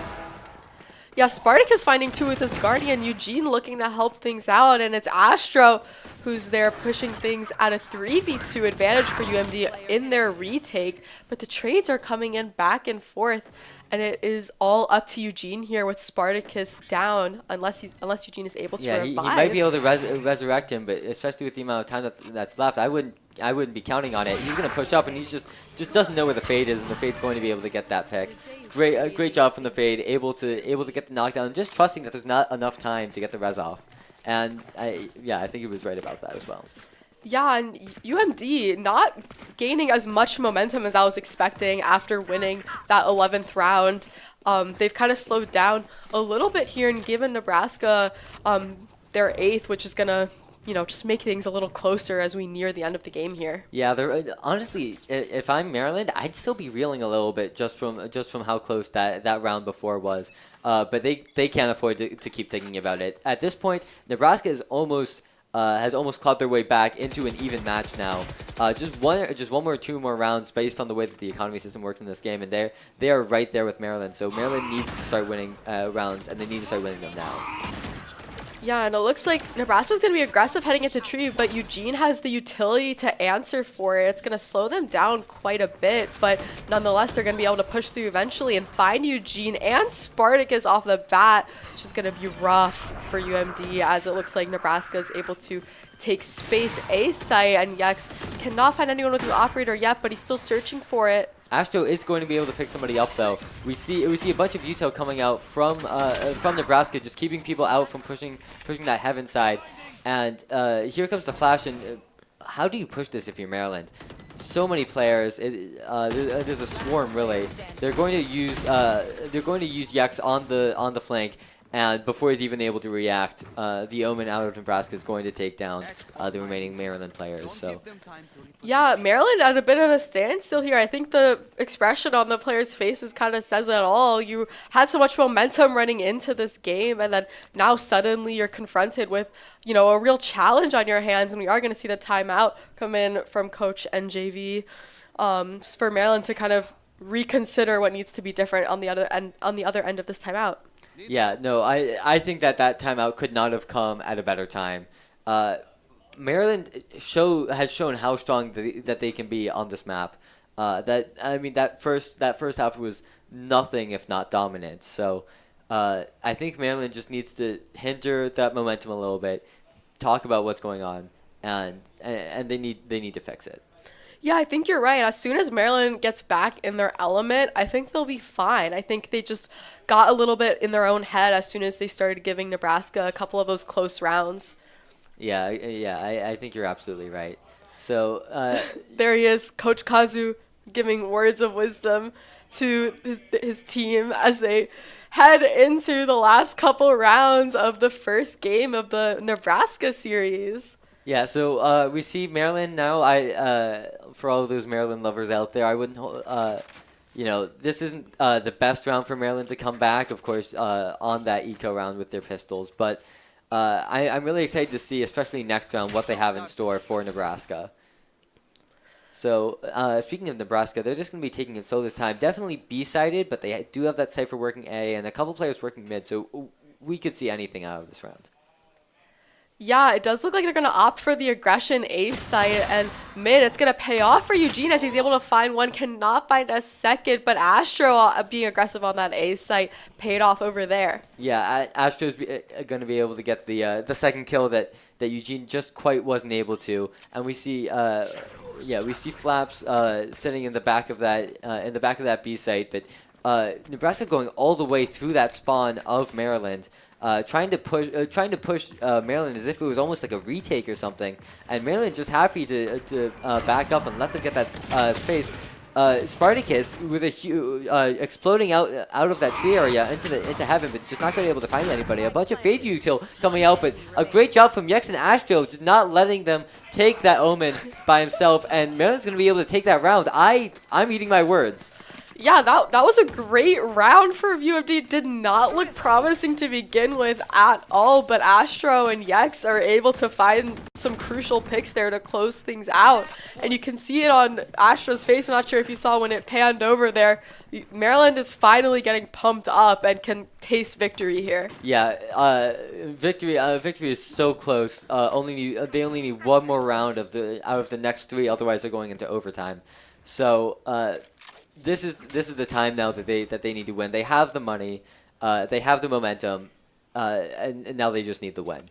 Yeah, Spartacus finding two with his Guardian. Eugene looking to help things out, and it's Astro who's there pushing things at a 3v2 advantage for UMD in their retake. But the trades are coming in back and forth, and it is all up to Eugene here with Spartacus down, unless Eugene is able to Yeah, revive. he might be able to resurrect him, but especially with the amount of time that's left, I wouldn't be counting on it. He's gonna push up, and he's just doesn't know where the Fade is, and the Fade's going to be able to get that pick. Great job from the Fade, able to get the knockdown, and just trusting that there's not enough time to get the res off. And I think he was right about that as well. Yeah, and UMD not gaining as much momentum as I was expecting after winning that 11th round. They've kind of slowed down a little bit here and given Nebraska their 8th, which is going to, just make things a little closer as we near the end of the game here. Yeah, honestly, if I'm Maryland, I'd still be reeling a little bit just from how close that round before was. But they can't afford to keep thinking about it. At this point, Nebraska is has almost clawed their way back into an even match now. Just one or two more rounds based on the way that the economy system works in this game, and they are right there with Maryland. So Maryland needs to start winning rounds, and they need to start winning them now. Yeah, and it looks like Nebraska's going to be aggressive heading into tree, but Eugene has the utility to answer for it. It's going to slow them down quite a bit, but nonetheless, they're going to be able to push through eventually and find Eugene and Spartacus off the bat, which is going to be rough for UMD, as it looks like Nebraska is able to take space A site, and Yex cannot find anyone with his operator yet, but he's still searching for it. Astro is going to be able to pick somebody up though. We see a bunch of Util coming out from Nebraska, just keeping people out from pushing that heaven side. And here comes the flash. And how do you push this if you're Maryland? So many players. There's a swarm really. They're going to use Yex on the flank. And before he's even able to react, the Omen out of Nebraska is going to take down the remaining Maryland players. So, yeah, Maryland at a bit of a standstill here. I think the expression on the players' faces kind of says it all. You had so much momentum running into this game, and then now suddenly you're confronted with, a real challenge on your hands, and we are going to see the timeout come in from Coach NJV for Maryland to kind of reconsider what needs to be different on the other end of this timeout. Yeah, no, I think that timeout could not have come at a better time. Maryland has shown how strong that they can be on this map. That first half was nothing if not dominant. So I think Maryland just needs to hinder that momentum a little bit, talk about what's going on, and they need to fix it. Yeah, I think you're right. As soon as Maryland gets back in their element, I think they'll be fine. I think they just got a little bit in their own head as soon as they started giving Nebraska a couple of those close rounds. Yeah, I think you're absolutely right. So there he is, Coach Kazu, giving words of wisdom to his team as they head into the last couple rounds of the first game of the Nebraska series. Yeah, so we see Maryland now. For all of those Maryland lovers out there, I wouldn't. This isn't the best round for Maryland to come back, of course, on that eco round with their pistols. But I'm really excited to see, especially next round, what they have in store for Nebraska. So speaking of Nebraska, they're just going to be taking it slow this time. Definitely B-sided, but they do have that Cypher working A and a couple players working mid. So we could see anything out of this round. Yeah, it does look like they're going to opt for the aggression A site, and mid, it's going to pay off for Eugene as he's able to find one, cannot find a second, but Astro being aggressive on that A site paid off over there. Yeah, Astro's going to be able to get the second kill that Eugene just quite wasn't able to, and we see Flaps sitting in the back of that B site, but Nebraska going all the way through that spawn of Maryland. Trying to push Maryland as if it was almost like a retake or something, and Maryland just happy to back up and let them get that space. Spartacus with a exploding out of that tree area into heaven, but just not going to be able to find anybody. A bunch of Fade Util coming out, but a great job from Yex and Astro, just not letting them take that Omen by himself, and Maryland's going to be able to take that round. I'm eating my words. Yeah, that was a great round for UMD. Did not look promising to begin with at all, but Astro and Yex are able to find some crucial picks there to close things out. And you can see it on Astro's face. I'm not sure if you saw when it panned over there. Maryland is finally getting pumped up and can taste victory here. Yeah, victory is so close. They only need one more round out of the next 3, otherwise they're going into overtime. So this is the time now that they need to win. They have the money, they have the momentum, and now they just need the win.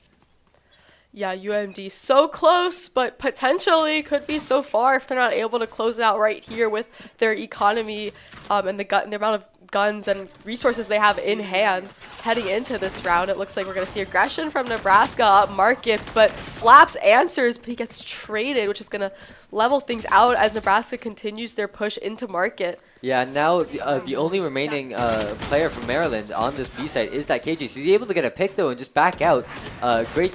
Yeah, UMD so close, but potentially could be so far if they're not able to close it out right here with their economy and the amount of guns and resources they have in hand heading into this round. It looks like we're going to see aggression from Nebraska up market, but Flaps answers, but he gets traded, which is going to level things out as Nebraska continues their push into market. Yeah, now the only remaining player from Maryland on this B side is that KJ. So he's able to get a pick though and just back out. Great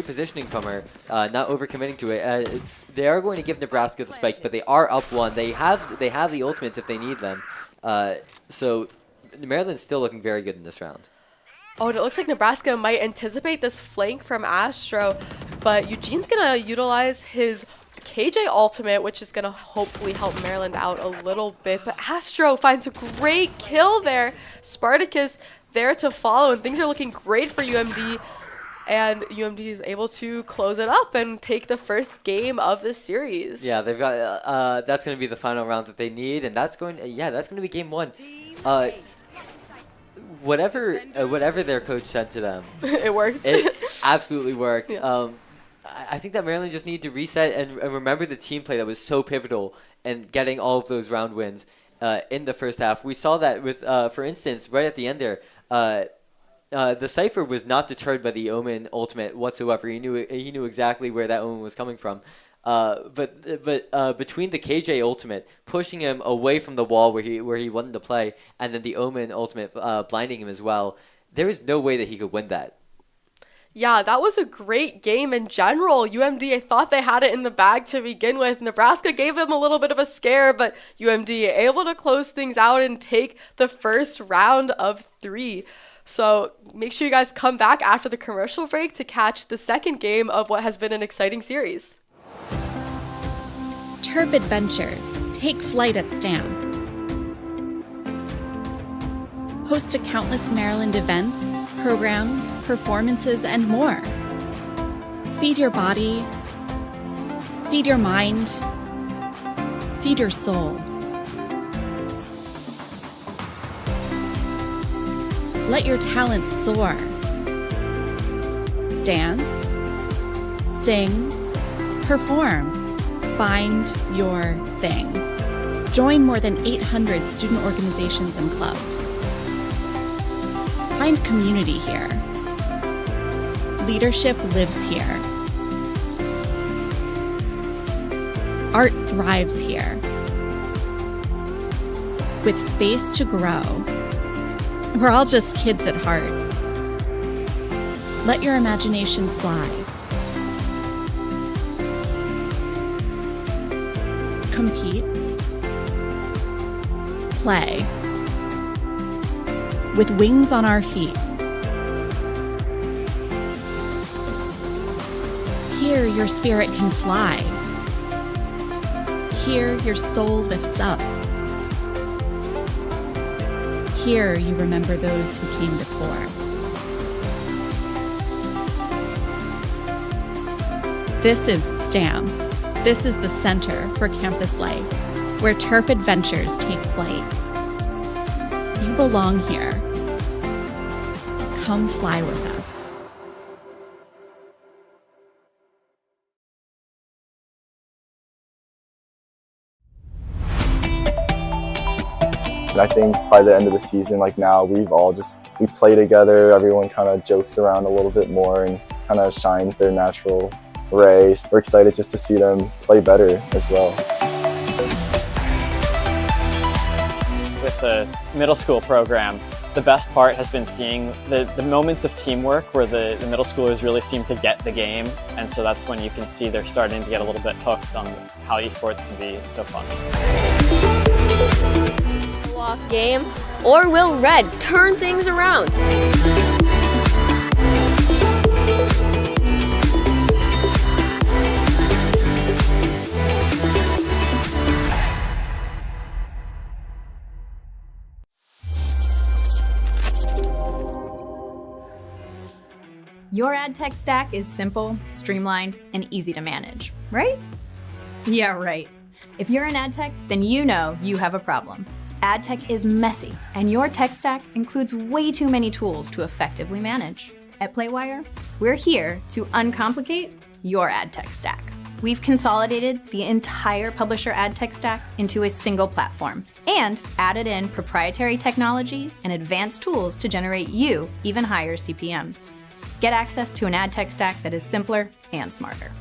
positioning from her, not overcommitting to it. They are going to give Nebraska the spike, but they are up 1. They have the ultimates if they need them. So Maryland's still looking very good in this round. Oh, and it looks like Nebraska might anticipate this flank from Astro, but Eugene's going to utilize his KJ ultimate, which is going to hopefully help Maryland out a little bit. But Astro finds a great kill there. Spartacus there to follow, and things are looking great for UMD. And UMD is able to close it up and take the first game of this series. Yeah, they've got that's going to be the final round that they need, and that's going to be game 1. Whatever their coach said to them, it worked. It absolutely worked. Yeah. I think that Maryland just need to reset and remember the team play that was so pivotal in getting all of those round wins in the first half. We saw that with, for instance, right at the end there, the Cypher was not deterred by the Omen ultimate whatsoever. He knew exactly where that Omen was coming from. But between the KJ ultimate pushing him away from the wall where he wanted to play, and then the Omen ultimate blinding him as well, there is no way that he could win that. Yeah, that was a great game in general. UMD, I thought they had it in the bag to begin with. Nebraska gave them a little bit of a scare, but UMD able to close things out and take the first round of 3. So make sure you guys come back after the commercial break to catch the second game of what has been an exciting series. Terp Adventures. Take flight at STAM. Host to countless Maryland events, programs, performances, and more. Feed your body. Feed your mind. Feed your soul. Let your talents soar. Dance, sing, perform. Find your thing. Join more than 800 student organizations and clubs. Find community here. Leadership lives here. Art thrives here. With space to grow. We're all just kids at heart. Let your imagination fly. Compete. Play. With wings on our feet. Here your spirit can fly. Here your soul lifts up. Here you remember those who came before. This is STAM. This is the center for campus life, where Terp adventures take flight. You belong here. Come fly with us. I think by the end of the season, like now, we play together, everyone kind of jokes around a little bit more and kind of shines their natural ray. We're excited just to see them play better as well. With the middle school program, the best part has been seeing the moments of teamwork where the middle schoolers really seem to get the game, and so that's when you can see they're starting to get a little bit hooked on how esports can be so fun. game, or will red turn things around? Your ad tech stack is simple, streamlined, and easy to manage, right? Yeah, right. If you're in ad tech, then you know you have a problem. Ad tech is messy, and your tech stack includes way too many tools to effectively manage. At Playwire, we're here to uncomplicate your ad tech stack. We've consolidated the entire publisher ad tech stack into a single platform and added in proprietary technology and advanced tools to generate you even higher CPMs. Get access to an ad tech stack that is simpler and smarter.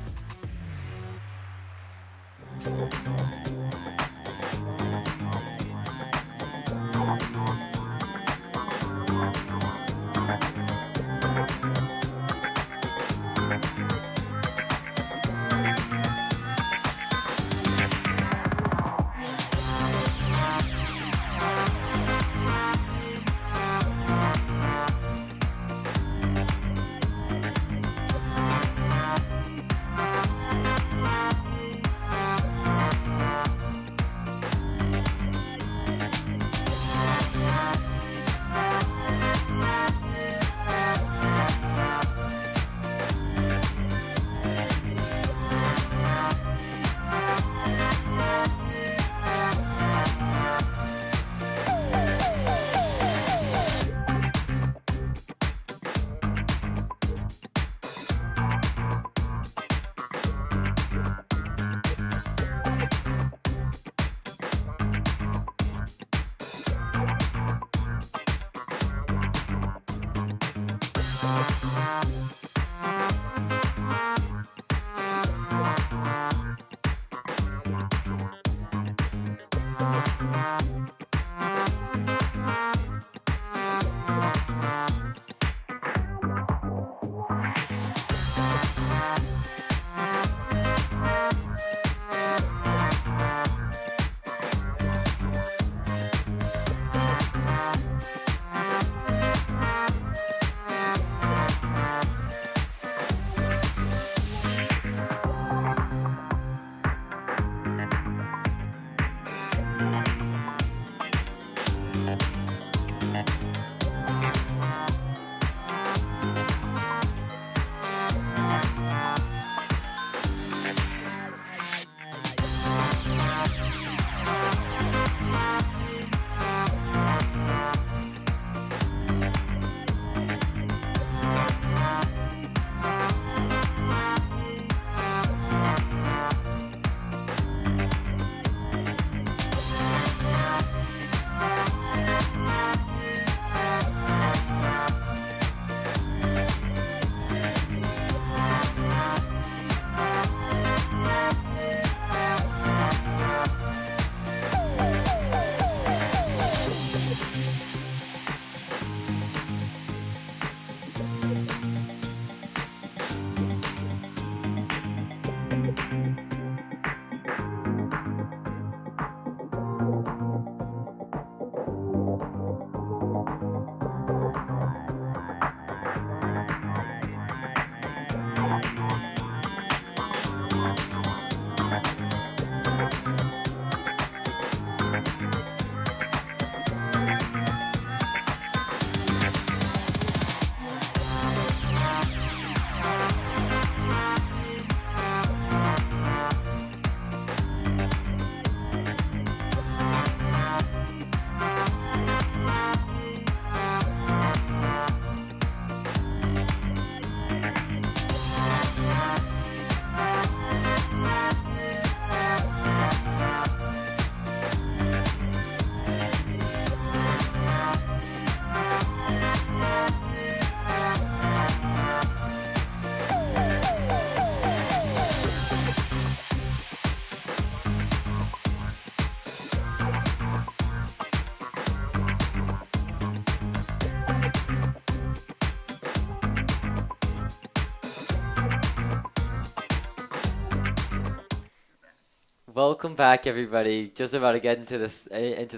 welcome back, everybody. Just about to get into the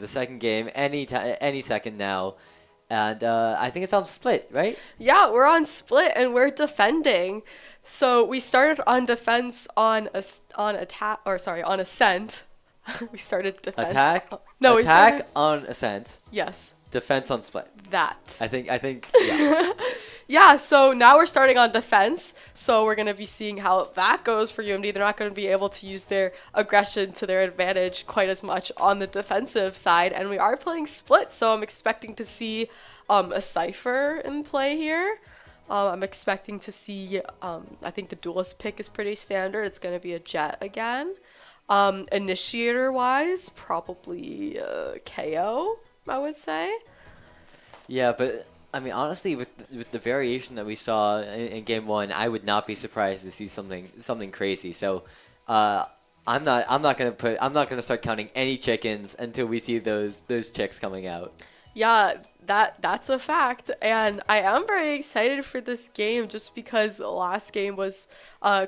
second game any second now, and I think it's on split, right? Yeah, we're on split and we're defending. So we started on defense on ascent. We started defense. Attack. No, we attack started, on ascent. yes, Defense on split. that. I think. Yeah. Yeah, so now we're starting on defense. So we're going to be seeing how that goes for UMD. They're not going to be able to use their aggression to their advantage quite as much on the defensive side. And we are playing split, so I'm expecting to see a Cypher in play here. I'm expecting to see, I think the duelist pick is pretty standard. It's going to be a Jet again. Initiator-wise, probably KO, I would say. Yeah, but I mean, honestly, with the variation that we saw in game one, I would not be surprised to see something crazy. So, I'm not gonna start counting any chickens until we see those chicks coming out. Yeah, that's a fact, and I am very excited for this game just because the last game was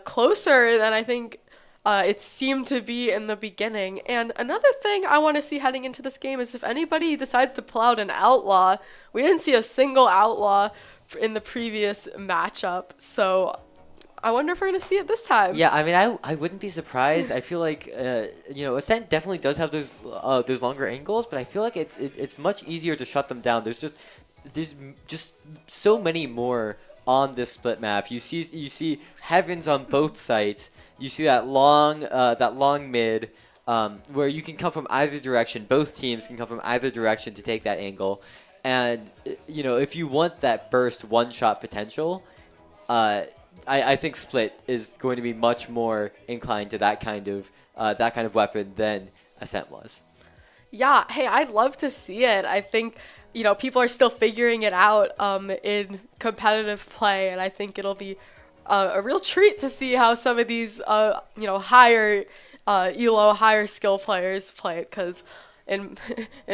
closer than I think it seemed to be in the beginning. And another thing I want to see heading into this game is if anybody decides to pull out an outlaw. We didn't see a single outlaw in the previous matchup, so I wonder if we're going to see it this time. Yeah, I mean, I wouldn't be surprised. I feel like Ascent definitely does have those longer angles, but I feel like it's much easier to shut them down. There's just so many more on this split map. You see heavens on both sides. You see that long mid where you can come from either direction. Both teams can come from either direction to take that angle. And if you want that burst one-shot potential, I think Split is going to be much more inclined to that kind of weapon than Ascent was. Yeah, hey, I'd love to see it. I think, people are still figuring it out in competitive play, and I think it'll be a real treat to see how some of these, higher elo, higher skill players play it, because in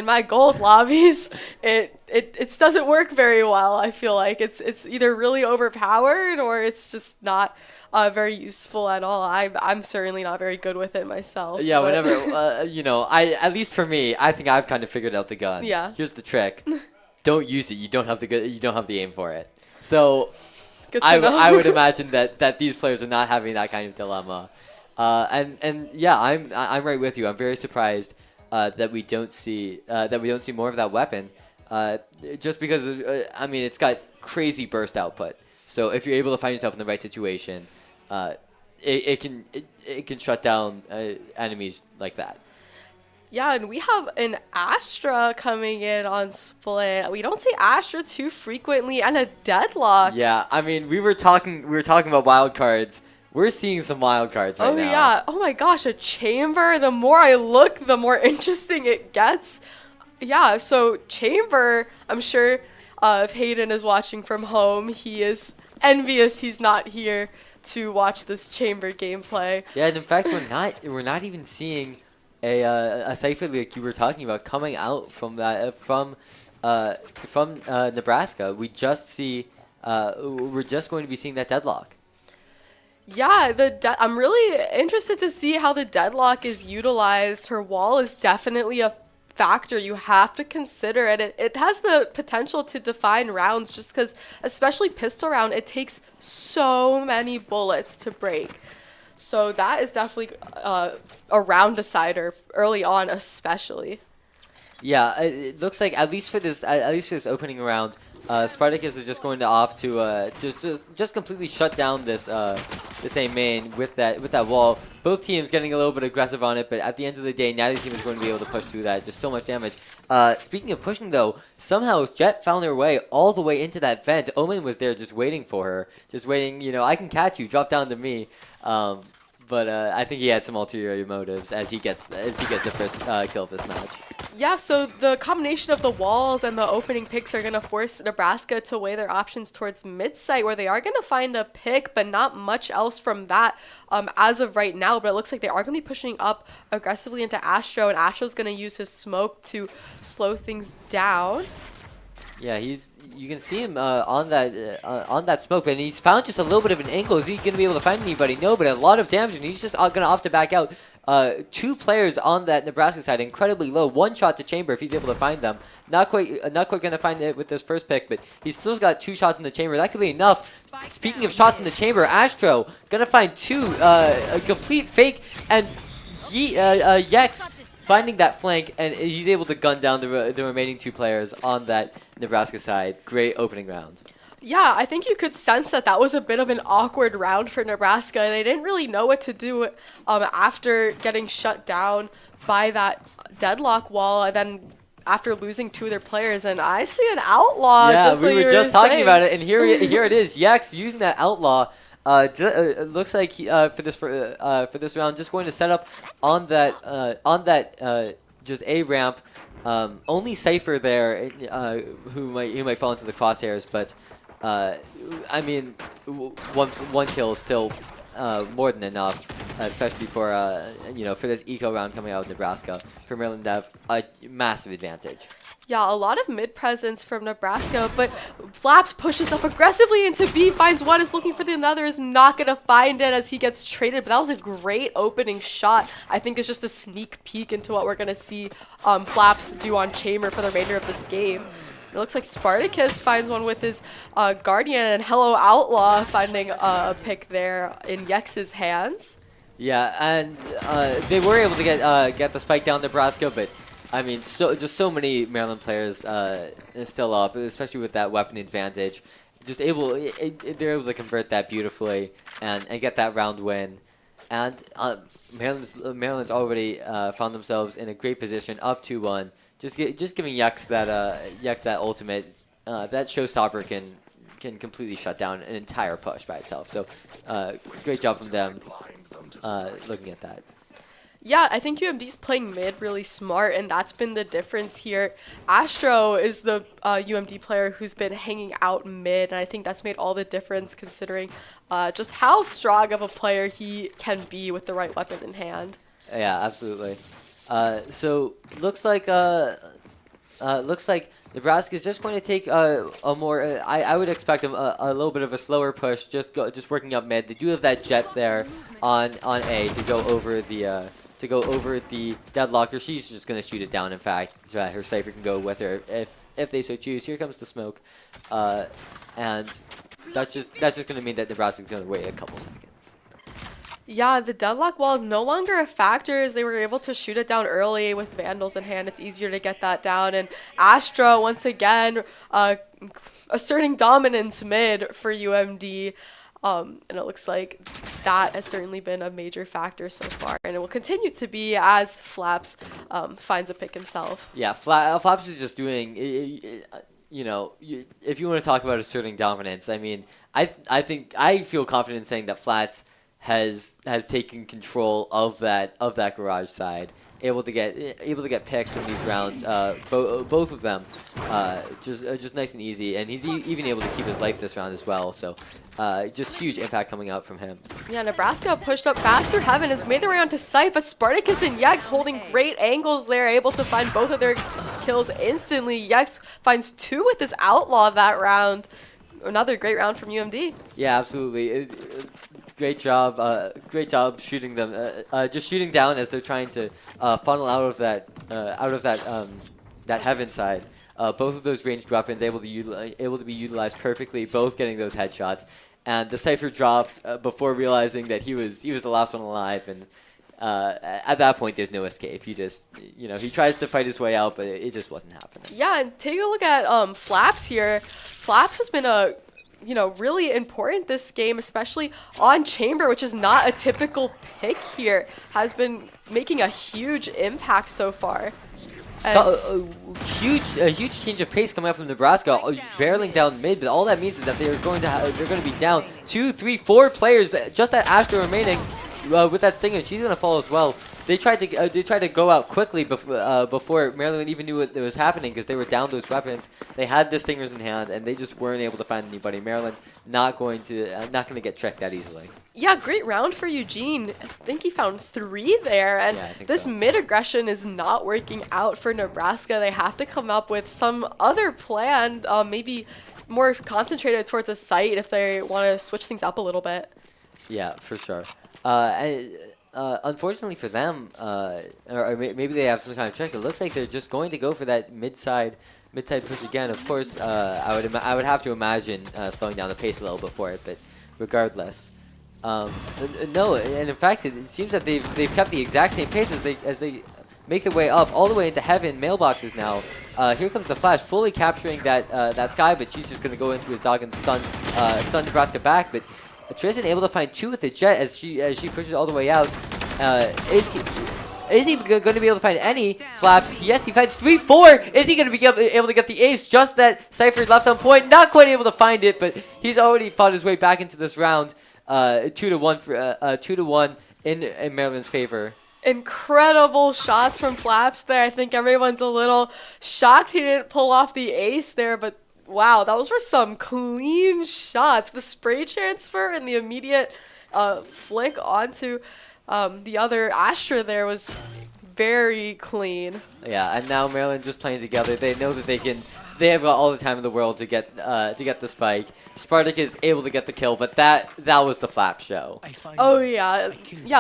my gold lobbies, it doesn't work very well. I feel like it's either really overpowered or it's just not very useful at all. I'm certainly not very good with it myself. Yeah, but whenever at least for me, I think I've kind of figured out the gun. Yeah. Here's the trick: don't use it. You don't have the aim for it. So Good to know. I would imagine that these players are not having that kind of dilemma. And yeah, I'm right with you. I'm very surprised that we don't see more of that weapon. Just because it's got crazy burst output. So if you're able to find yourself in the right situation, it can shut down enemies like that. Yeah, and we have an Astra coming in on split. We don't see Astra too frequently, and a Deadlock. Yeah, I mean, we were talking about wild cards. We're seeing some wild cards right now. Oh yeah. Oh my gosh, a Chamber. The more I look, the more interesting it gets. Yeah, so Chamber, I'm sure if Hayden is watching from home, he is envious he's not here to watch this Chamber gameplay. Yeah, and in fact, we're not even seeing a Cypher like you were talking about coming out from Nebraska. We just see we're just going to be seeing that Deadlock. Yeah, I'm really interested to see how the Deadlock is utilized. Her wall is definitely a factor you have to consider, and it has the potential to define rounds just because, especially pistol round, it takes so many bullets to break. So that is definitely a round decider early on, especially. Yeah, it looks like at least for this opening round, Spartacus is just going to opt to just completely shut down this A main with that wall. Both teams getting a little bit aggressive on it, but at the end of the day, neither team is going to be able to push through that. Just so much damage. Speaking of pushing, though, somehow Jet found her way all the way into that vent. Omen was there just waiting for her, just waiting. I can catch you. Drop down to me. But I think he had some ulterior motives as he gets the first kill of this match. Yeah, so the combination of the walls and the opening picks are going to force Nebraska to weigh their options towards mid-site, where they are going to find a pick, but not much else from that as of right now. But it looks like they are going to be pushing up aggressively into Astro, and Astro's going to use his smoke to slow things down. Yeah, you can see him on that smoke, and he's found just a little bit of an angle. Is he going to be able to find anybody? No, but a lot of damage, and he's just going to opt to back out. two players on that Nebraska side incredibly low. One shot to chamber if he's able to find them. Not quite going to find it with this first pick, but he's still got 2 shots in the chamber. That could be enough. Speaking of shots in the chamber, Astro going to find 2, a complete fake, and Yex finding that flank, and he's able to gun down the remaining 2 players on that Nebraska side. Great opening round. Yeah, I think you could sense that was a bit of an awkward round for Nebraska. They didn't really know what to do after getting shut down by that deadlock wall, and then after losing 2 of their players. And I see an outlaw. Yeah, just we like were you just talking saying. about it, and here it is. Yex using that outlaw. It looks like he, for this round, just going to set up on that just a ramp. Only Cypher there, who might fall into the crosshairs, but I mean, one kill is still more than enough, especially for for this eco round coming out of Nebraska. For Maryland Dev, a massive advantage. Yeah, a lot of mid presence from Nebraska, but Flaps pushes up aggressively into B, finds one, is looking for the other, is not going to find it as he gets traded. But that was a great opening shot. I think it's just a sneak peek into what we're going to see Flaps do on Chamber for the remainder of this game. It looks like Spartacus finds one with his Guardian, and Hello Outlaw finding a pick there in Yex's hands. Yeah, and they were able to get the spike down Nebraska, but I mean, so many Maryland players still up, especially with that weapon advantage. They're able to convert that beautifully and get that round win. And Maryland's already found themselves in a great position, up 2-1. Just giving Yex that ultimate, that showstopper can completely shut down an entire push by itself. So great job from them looking at that. Yeah, I think UMD's playing mid really smart, and that's been the difference here. Astro is the UMD player who's been hanging out mid, and I think that's made all the difference considering just how strong of a player he can be with the right weapon in hand. Yeah, absolutely. So looks like Nebraska is just going to take a more. I would expect them a little bit of a slower push, just working up mid. They do have that jet there on A to go over the deadlocker. She's just going to shoot it down, in fact, so that her Cypher can go with her if they so choose. Here comes the smoke, and that's just going to mean that Nebraska's going to wait a couple seconds. Yeah, the deadlock wall is no longer a factor as they were able to shoot it down early with Vandals in hand. It's easier to get that down. And Astra, once again, asserting dominance mid for UMD. And it looks like that has certainly been a major factor so far. And it will continue to be as Flaps finds a pick himself. Yeah, Flaps is just doing... if you want to talk about asserting dominance, I mean, I feel confident in saying that Flats has taken control of that garage side, able to get picks in these rounds, both of them, just nice and easy, and he's even able to keep his life this round as well. So just huge impact coming out from him. Yeah, Nebraska pushed up fast through heaven, has made their way onto site, but Spartacus and Yex holding great angles there, able to find both of their kills instantly. Yex finds 2 with his outlaw that round. Another great round from UMD. Yeah, absolutely. Great job shooting them, just shooting down as they're trying to funnel out of that heaven side. Both of those ranged weapons able to be utilized perfectly, both getting those headshots. And the Cypher dropped before realizing that he was the last one alive, and at that point there's no escape. He just he tries to fight his way out, but it just wasn't happening. Yeah, and take a look at Flaps here. Flaps has been a really important this game, especially on Chamber, which is not a typical pick here, has been making a huge impact so far. A huge change of pace coming up from Nebraska, barreling down mid, but all that means is that they're going to be down 2, 3, 4 players, just that Astro remaining with that Stinger. She's going to fall as well. They tried to go out quickly before Maryland even knew what was happening, because they were down those weapons. They had the Stingers in hand, and they just weren't able to find anybody. Maryland not going to get tricked that easily. Yeah, great round for Eugene. I think he found 3 there, and this mid aggression is not working out for Nebraska. They have to come up with some other plan, maybe more concentrated towards a site if they want to switch things up a little bit. Yeah, for sure. unfortunately for them, or maybe they have some kind of trick. It looks like they're just going to go for that mid-side push again. Of course, I would have to imagine slowing down the pace a little bit for it, but regardless, no. And in fact, it seems that they've kept the exact same pace as they make their way up all the way into heaven mailboxes now. Here comes the Flash, fully capturing that Sky, but she's just going to go into his dog and stun Nebraska back. But Tristan able to find 2 with the Jet as she pushes all the way out. Is he going to be able to find any Flaps? Yes, he finds 3, 4. Is he going to be able to get the ace? Just that Cypher left on point. Not quite able to find it, but he's already fought his way back into this round. 2-1 for 2-1 in Maryland's favor. Incredible shots from Flaps there. I think everyone's a little shocked he didn't pull off the ace there, but wow, that was for some clean shots. The spray transfer and the immediate flick onto the other Astra there was very clean. Yeah, and now Maryland just playing together. They know that they have all the time in the world to get the spike. Spartak is able to get the kill, but that was the Flap show. Oh yeah,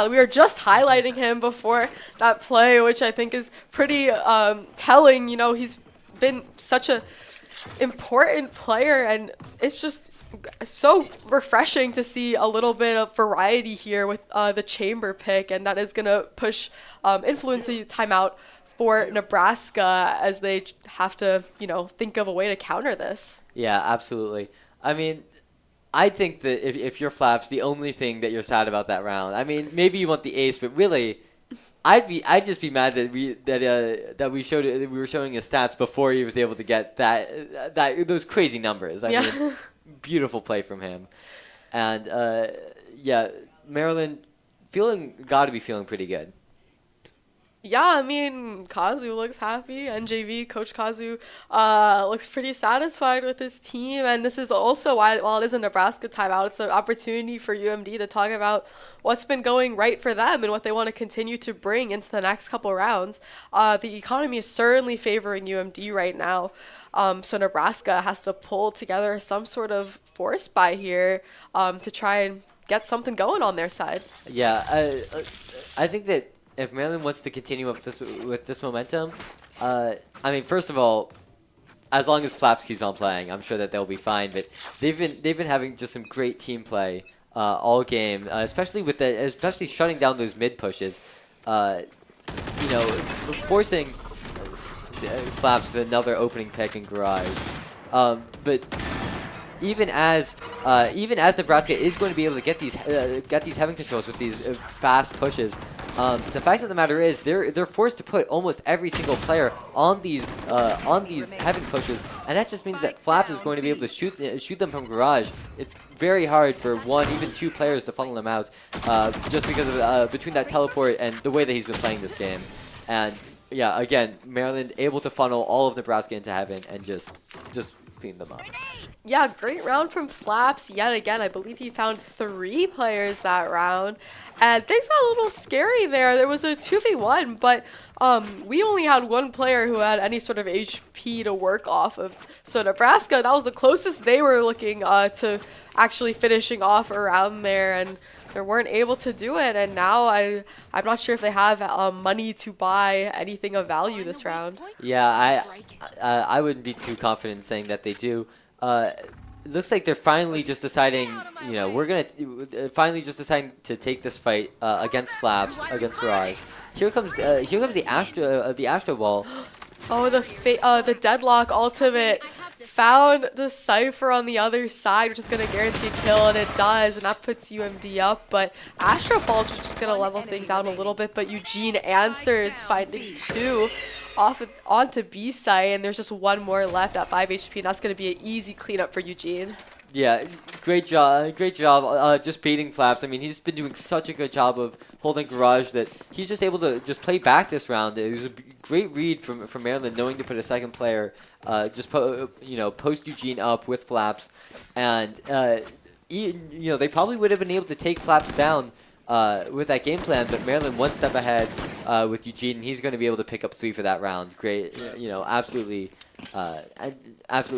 we were just highlighting him before that play, which I think is pretty telling. You know, he's been such a important player, and it's just so refreshing to see a little bit of variety here with the chamber pick, and that is gonna push influence a timeout for Nebraska as they have to, think of a way to counter this. Yeah, absolutely. I mean, I think that if you're Flaps, the only thing that you're sad about that round, I mean, maybe you want the ace, but really, I'd just be mad that we were showing his stats before he was able to get those crazy numbers. I mean, beautiful play from him, and Maryland got to be feeling pretty good. Yeah, I mean, Kazu looks happy. NJV, Coach Kazu, looks pretty satisfied with his team. And this is also why, while it is a Nebraska timeout, it's an opportunity for UMD to talk about what's been going right for them and what they want to continue to bring into the next couple rounds. The economy is certainly favoring UMD right now. So Nebraska has to pull together some sort of force buy here to try and get something going on their side. Yeah, I think that if Maryland wants to continue with this momentum, I mean, first of all, as long as Flaps keeps on playing, I'm sure that they'll be fine. But they've been having just some great team play all game, especially shutting down those mid pushes. Forcing Flaps with another opening pick in garage. But even as Nebraska is going to be able to get these heaven controls with these fast pushes, the fact of the matter is they're forced to put almost every single player on these heaven pushes, and that just means that Flaps is going to be able to shoot them from garage. It's very hard for 1, even 2 players to funnel them out, just because of between that teleport and the way that he's been playing this game. And yeah, again, Maryland able to funnel all of Nebraska into heaven and just clean them up. Yeah, great round from Flaps yet again. I believe he found 3 players that round. And things got a little scary there. There was a 2v1, but we only had 1 player who had any sort of HP to work off of. So Nebraska, that was the closest they were looking to actually finishing off around there, and they weren't able to do it. And now I'm not sure if they have money to buy anything of value this round. Yeah, I wouldn't be too confident in saying that they do. It looks like they're finally just deciding, we're gonna finally just deciding to take this fight against Flaps, against Garage. Here comes the Astro Ball. Oh, the Deadlock ultimate found the Cypher on the other side, which is going to guarantee a kill, and it does, and that puts UMD up. But Astro Balls was just going to level things out a little bit, but Eugene answers, finding 2 onto B site, and there's just 1 more left at 5 HP, and that's going to be an easy cleanup for Eugene. Yeah, great job, just baiting Flaps. I mean, he's been doing such a good job of holding Garage that he's just able to just play back this round. It was a great read from Maryland, knowing to put a second player, post Eugene up with Flaps, and they probably would have been able to take Flaps down with that game plan, but Maryland 1 step ahead with Eugene, and he's going to be able to pick up 3 for that round. Great, absolutely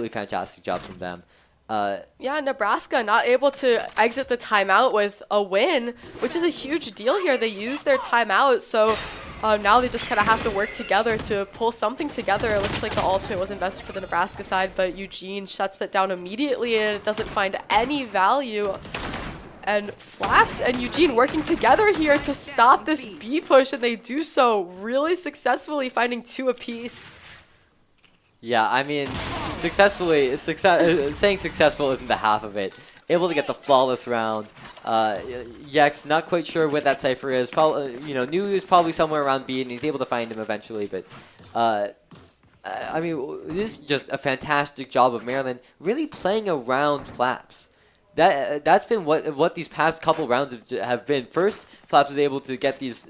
fantastic job from them. Yeah, Nebraska not able to exit the timeout with a win, which is a huge deal here. They used their timeout, so now they just kind of have to work together to pull something together. It looks like the ultimate was invested for the Nebraska side, but Eugene shuts that down immediately, and it doesn't find any value. And Flaps and Eugene working together here to stop this B push, and they do so really successfully, finding 2 apiece. Yeah, I mean, saying successful isn't the half of it. Able to get the flawless round. Yex, not quite sure what that cipher is. Probably, knew he was probably somewhere around B, and he's able to find him eventually. But I mean, this is just a fantastic job of Maryland really playing around Flaps. That's been what these past couple rounds have been. First, Flaps was able to get these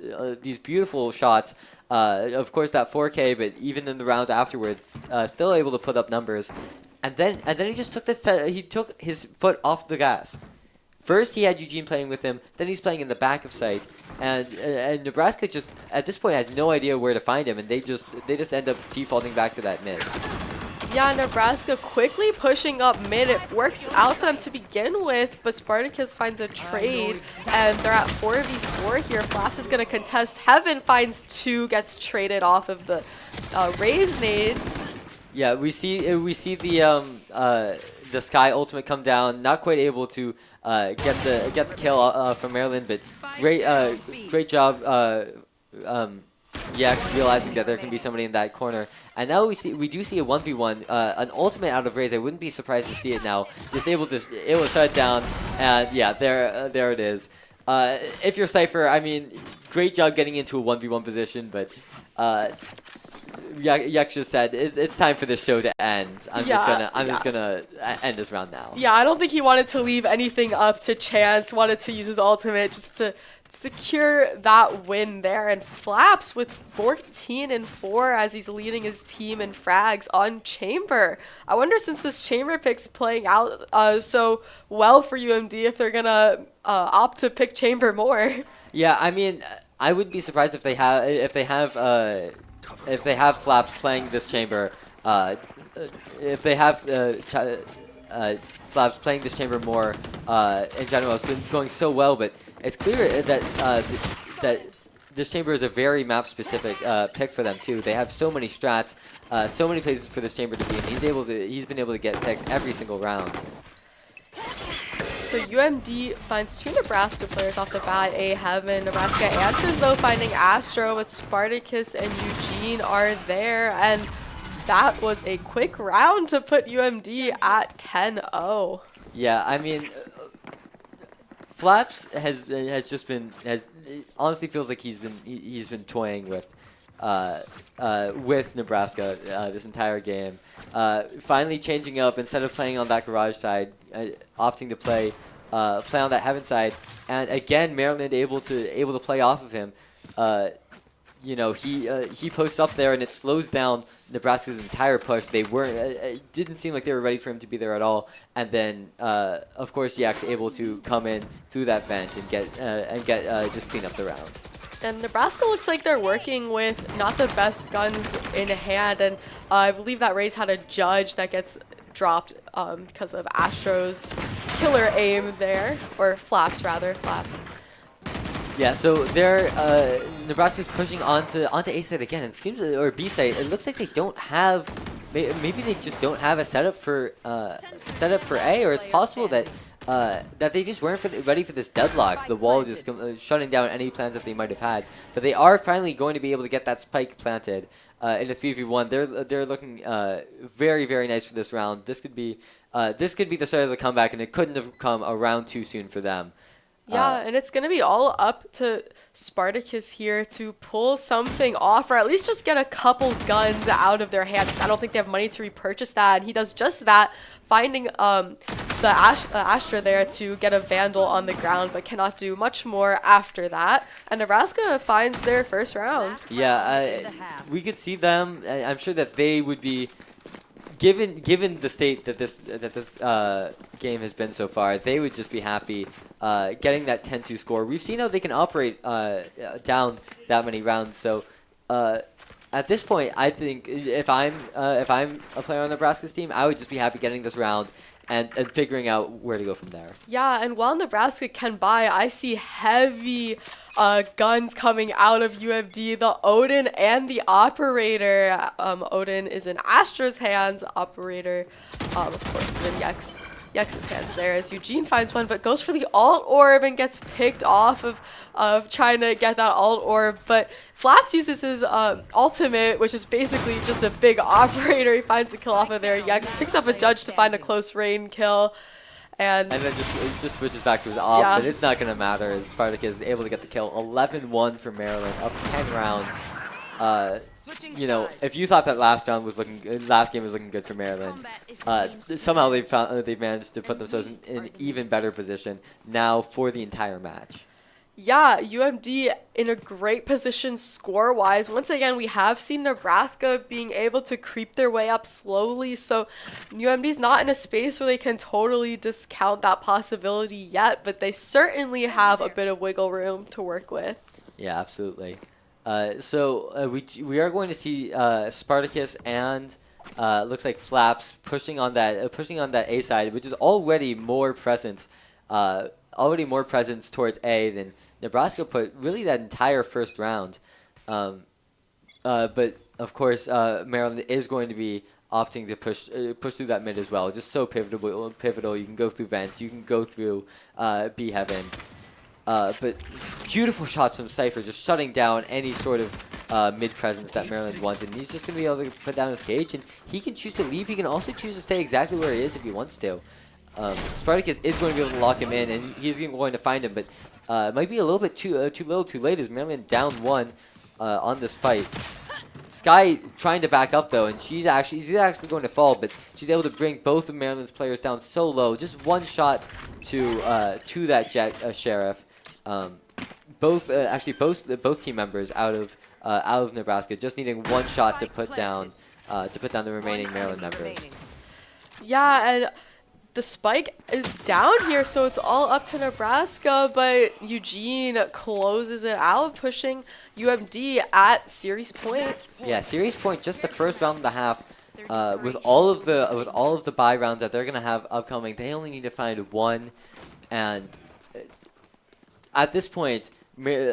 beautiful shots. Of course, that 4K, but even in the rounds afterwards, still able to put up numbers. And then he just took he took his foot off the gas. First, he had Eugene playing with him. Then he's playing in the back of site, and Nebraska just at this point has no idea where to find him, and they just end up defaulting back to that mid. Yeah, Nebraska quickly pushing up mid. It works out for them to begin with, but Spartacus finds a trade, and they're at 4v4 here. Flaps is going to contest Heaven, finds 2, gets traded off of the Raise nade. Yeah, we see the Sky ultimate come down, not quite able to get the kill from Maryland, but great job. Yex realizing that there can be somebody in that corner, and now we do see a 1v1, an ultimate out of Raze. I wouldn't be surprised to see it now. Just able to shut it down, and yeah, there it is. If you're Cypher, I mean, great job getting into a 1v1 position, but Yex just said it's time for this show to end. I'm just gonna end this round now. Yeah, I don't think he wanted to leave anything up to chance. Wanted to use his ultimate just to secure that win there. And Flaps with 14-4 as he's leading his team in frags on Chamber. I wonder, since this Chamber pick's playing out so well for UMD, if they're gonna opt to pick Chamber more. Yeah, I mean, I wouldn't be surprised if they have Flaps playing this Chamber. If they have Flaps playing this Chamber more in general. It's been going so well, but it's clear that this Chamber is a very map-specific pick for them too. They have so many strats, so many places for this Chamber to be, and he's been able to get picks every single round. So UMD finds 2 Nebraska players off the bat. Heaven. Nebraska answers though, finding Astro, but Spartacus and Eugene are there, and that was a quick round to put UMD at 10-0. Yeah, I mean, Flaps has honestly feels like he's been toying with Nebraska this entire game. Finally changing up, instead of playing on that garage side, opting to play on that Heaven side, and again Maryland able to play off of him. He posts up there, and it slows down Nebraska's entire push. They weren't. It didn't seem like they were ready for him to be there at all. And then, of course, Yak's able to come in through that vent and get just clean up the round. And Nebraska looks like they're working with not the best guns in hand, and I believe that Raze had a judge that gets dropped because of Astro's killer aim there, or Flaps rather, Flaps. Yeah, so Nebraska's pushing onto A side again. It seems, or B side. It looks like they don't have. Maybe they just don't have a setup for A, or it's possible that they just weren't ready for this deadlock. The wall just shutting down any plans that they might have had. But they are finally going to be able to get that spike planted in a 3v1. They're looking very, very nice for this round. This could be the start of the comeback, and it couldn't have come a round too soon for them. Yeah, and it's going to be all up to Spartacus here to pull something off, or at least just get a couple guns out of their hand, because I don't think they have money to repurchase that, and he does just that, finding the Astra there to get a Vandal on the ground, but cannot do much more after that, and Nebraska finds their first round. Yeah, we could see them. I'm sure that they would be, given the state that this game has been so far, they would just be happy getting that 10-2 score. We've seen how they can operate down that many rounds, so at this point, I think if I'm a player on Nebraska's team, I would just be happy getting this round and figuring out where to go from there. Yeah, and while Nebraska can buy, I see heavy guns coming out of UMD, the Odin and the Operator. Odin is in Astra's hands, Operator, of course, is in Yex's hands there as Eugene finds one, but goes for the alt orb and gets picked off of trying to get that alt orb. But Flaps uses his ultimate, which is basically just a big operator. He finds the kill off of there. Yex picks up a judge to find a close range kill. And then just switches back to his op, yeah. But it's not going to matter as Spartacus is able to get the kill. 11-1 for Maryland, up 10 rounds. You know, if you thought that last game was looking good for Maryland, somehow they've managed to put themselves in an even better position now for the entire match. Yeah, UMD in a great position score-wise. Once again, we have seen Nebraska being able to creep their way up slowly, so UMD's not in a space where they can totally discount that possibility yet, but they certainly have a bit of wiggle room to work with. Yeah, absolutely. So we are going to see Spartacus and looks like Flaps pushing on that A side, which is already more presence towards A than Nebraska put really that entire first round. But of course, Maryland is going to be opting to push through that mid as well. Just so pivotal. You can go through vents. You can go through B heaven. But beautiful shots from Cypher, just shutting down any sort of mid presence that Maryland wants, and he's just going to be able to put down his cage, and he can choose to leave. He can also choose to stay exactly where he is if he wants to. Spartacus is going to be able to lock him in, and he's going to find him, but it might be a little bit too little too late as Maryland down 1 on this fight. Sky trying to back up though, and she's actually going to fall, but she's able to bring both of Maryland's players down so low. Just one shot to that Jet Sheriff. Both team members out of Nebraska, just needing one shot to put down the remaining Maryland members. Yeah, and the spike is down here, so it's all up to Nebraska, but Eugene closes it out, pushing UMD at series point. Yeah, series point, just the first round and a half. With all of the bye rounds that they're gonna have upcoming, they only need to find one, and at this point,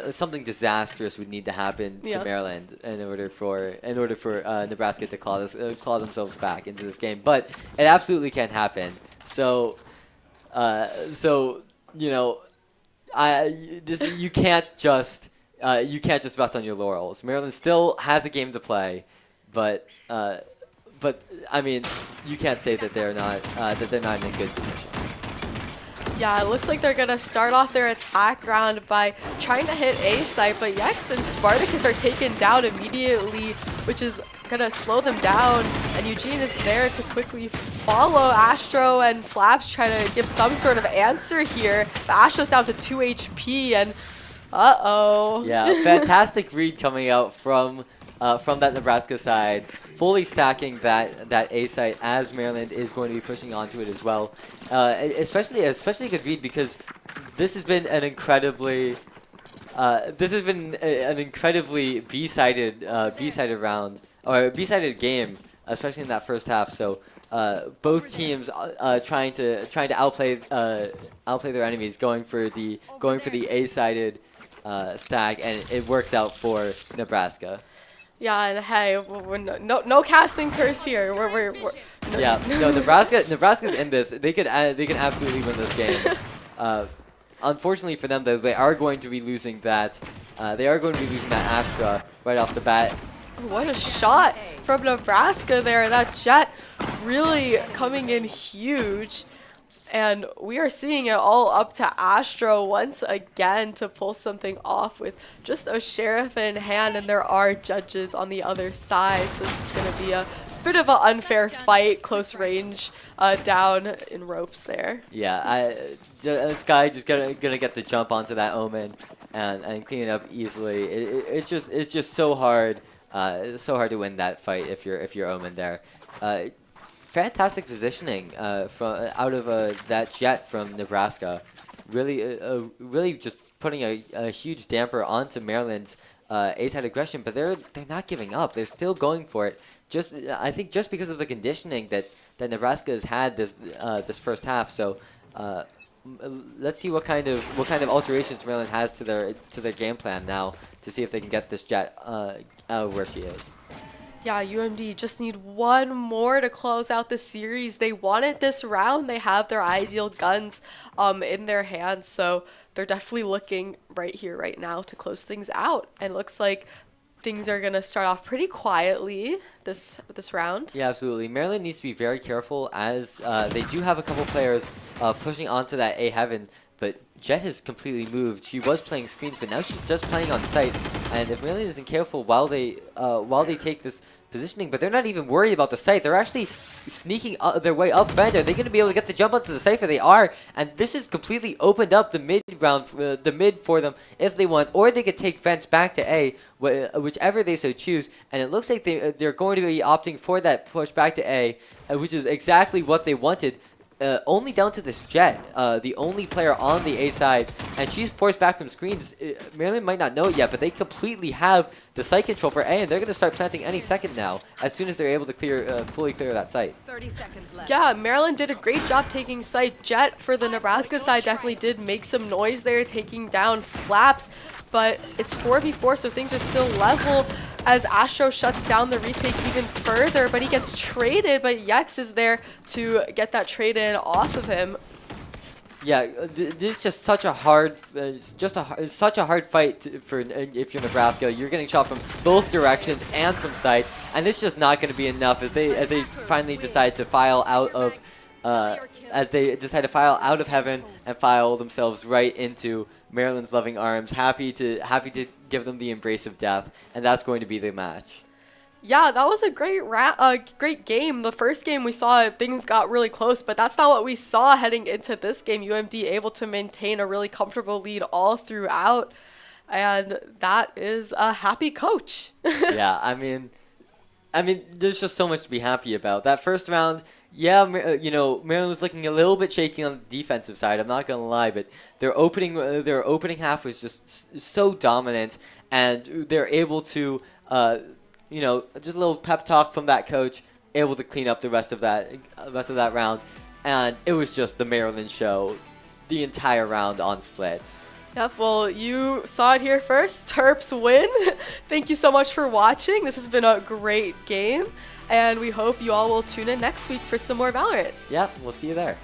something disastrous would need to happen to Maryland in order for Nebraska to claw themselves back into this game. But it absolutely can happen. So you know, you can't just rest on your laurels. Maryland still has a game to play, but I mean, you can't say that they're not in a good position. Yeah, it looks like they're going to start off their attack round by trying to hit A site, but Yex and Spartacus are taken down immediately, which is going to slow them down, and Eugene is there to quickly follow Astro, and Flaps trying to give some sort of answer here. But Astro's down to 2 HP, and uh-oh. Yeah, fantastic read coming out from that Nebraska side, fully stacking that A site as Maryland is going to be pushing onto it as well. Especially a good read because this has been an incredibly B-sided round or B-sided game, especially in that first half. So both teams trying to outplay their enemies, going for the A-sided stack, and it works out for Nebraska. Yeah, and hey, we're no casting curse here. No, Nebraska's in this. They can absolutely win this game. Unfortunately for them, though, they are going to be losing that. Astra right off the bat. What a shot from Nebraska there. That Jet really coming in huge. And we are seeing it all up to Astro once again to pull something off with just a Sheriff in hand, and there are judges on the other side. So this is going to be a bit of an unfair fight, close range down in ropes there. Yeah, Sky just gonna get the jump onto that Omen and clean it up easily. It's just so hard to win that fight if you're Omen there. Fantastic positioning from out of that Jet from Nebraska. Really just putting a huge damper onto Maryland's A-side aggression, but they're not giving up. They're still going for it. I think just because of the conditioning that Nebraska has had this first half. So let's see what kind of alterations Maryland has to their game plan now to see if they can get this Jet out of where she is. Yeah, UMD just need one more to close out the series. They won it this round. They have their ideal guns in their hands, so they're definitely looking right here, right now to close things out. And it looks like things are going to start off pretty quietly this round. Yeah, absolutely. Maryland needs to be very careful as they do have a couple players pushing onto that A heaven, but Jet has completely moved. She was playing screens, but now she's just playing on site. And if Maryland isn't careful while they take this positioning, but they're not even worried about the site. They're actually sneaking their way up vent. Are they going to be able to get the jump onto the cipher? They are, and this has completely opened up the mid round, the mid for them if they want, or they could take vents back to A, whichever they so choose. And it looks like they're going to be opting for that push back to A, which is exactly what they wanted. Only down to this Jet, the only player on the A side, and she's forced back from screens. Maryland might not know it yet, but they completely have the site control for A, and they're going to start planting any second now, as soon as they're able to fully clear that site. 30 seconds left. Yeah, Maryland did a great job taking site. Jet, for the Nebraska side, definitely did make some noise there, taking down Flaps, but it's 4v4, so things are still level as Astro shuts down the retake even further, but he gets traded, but Yex is there to get that trade in off of him. Yeah, this is just such a hard, such a hard fight if you're Nebraska. You're getting shot from both directions and from site, and it's just not going to be enough as they finally decide to file out of heaven and file themselves right into Maryland's loving arms. Happy to give them the embrace of death, and that's going to be the match. Yeah, that was a great game. The first game we saw things got really close, but that's not what we saw heading into this game. UMD able to maintain a really comfortable lead all throughout, and that is a happy coach. Yeah, I mean, there's just so much to be happy about. That first round, yeah, Maryland was looking a little bit shaky on the defensive side. I'm not gonna lie, but their opening half was just so dominant, and they're able to, just a little pep talk from that coach, able to clean up the rest of that round, and it was just the Maryland show, the entire round on splits. Yep, well, you saw it here first. Terps win. Thank you so much for watching. This has been a great game, and we hope you all will tune in next week for some more Valorant. Yeah, we'll see you there.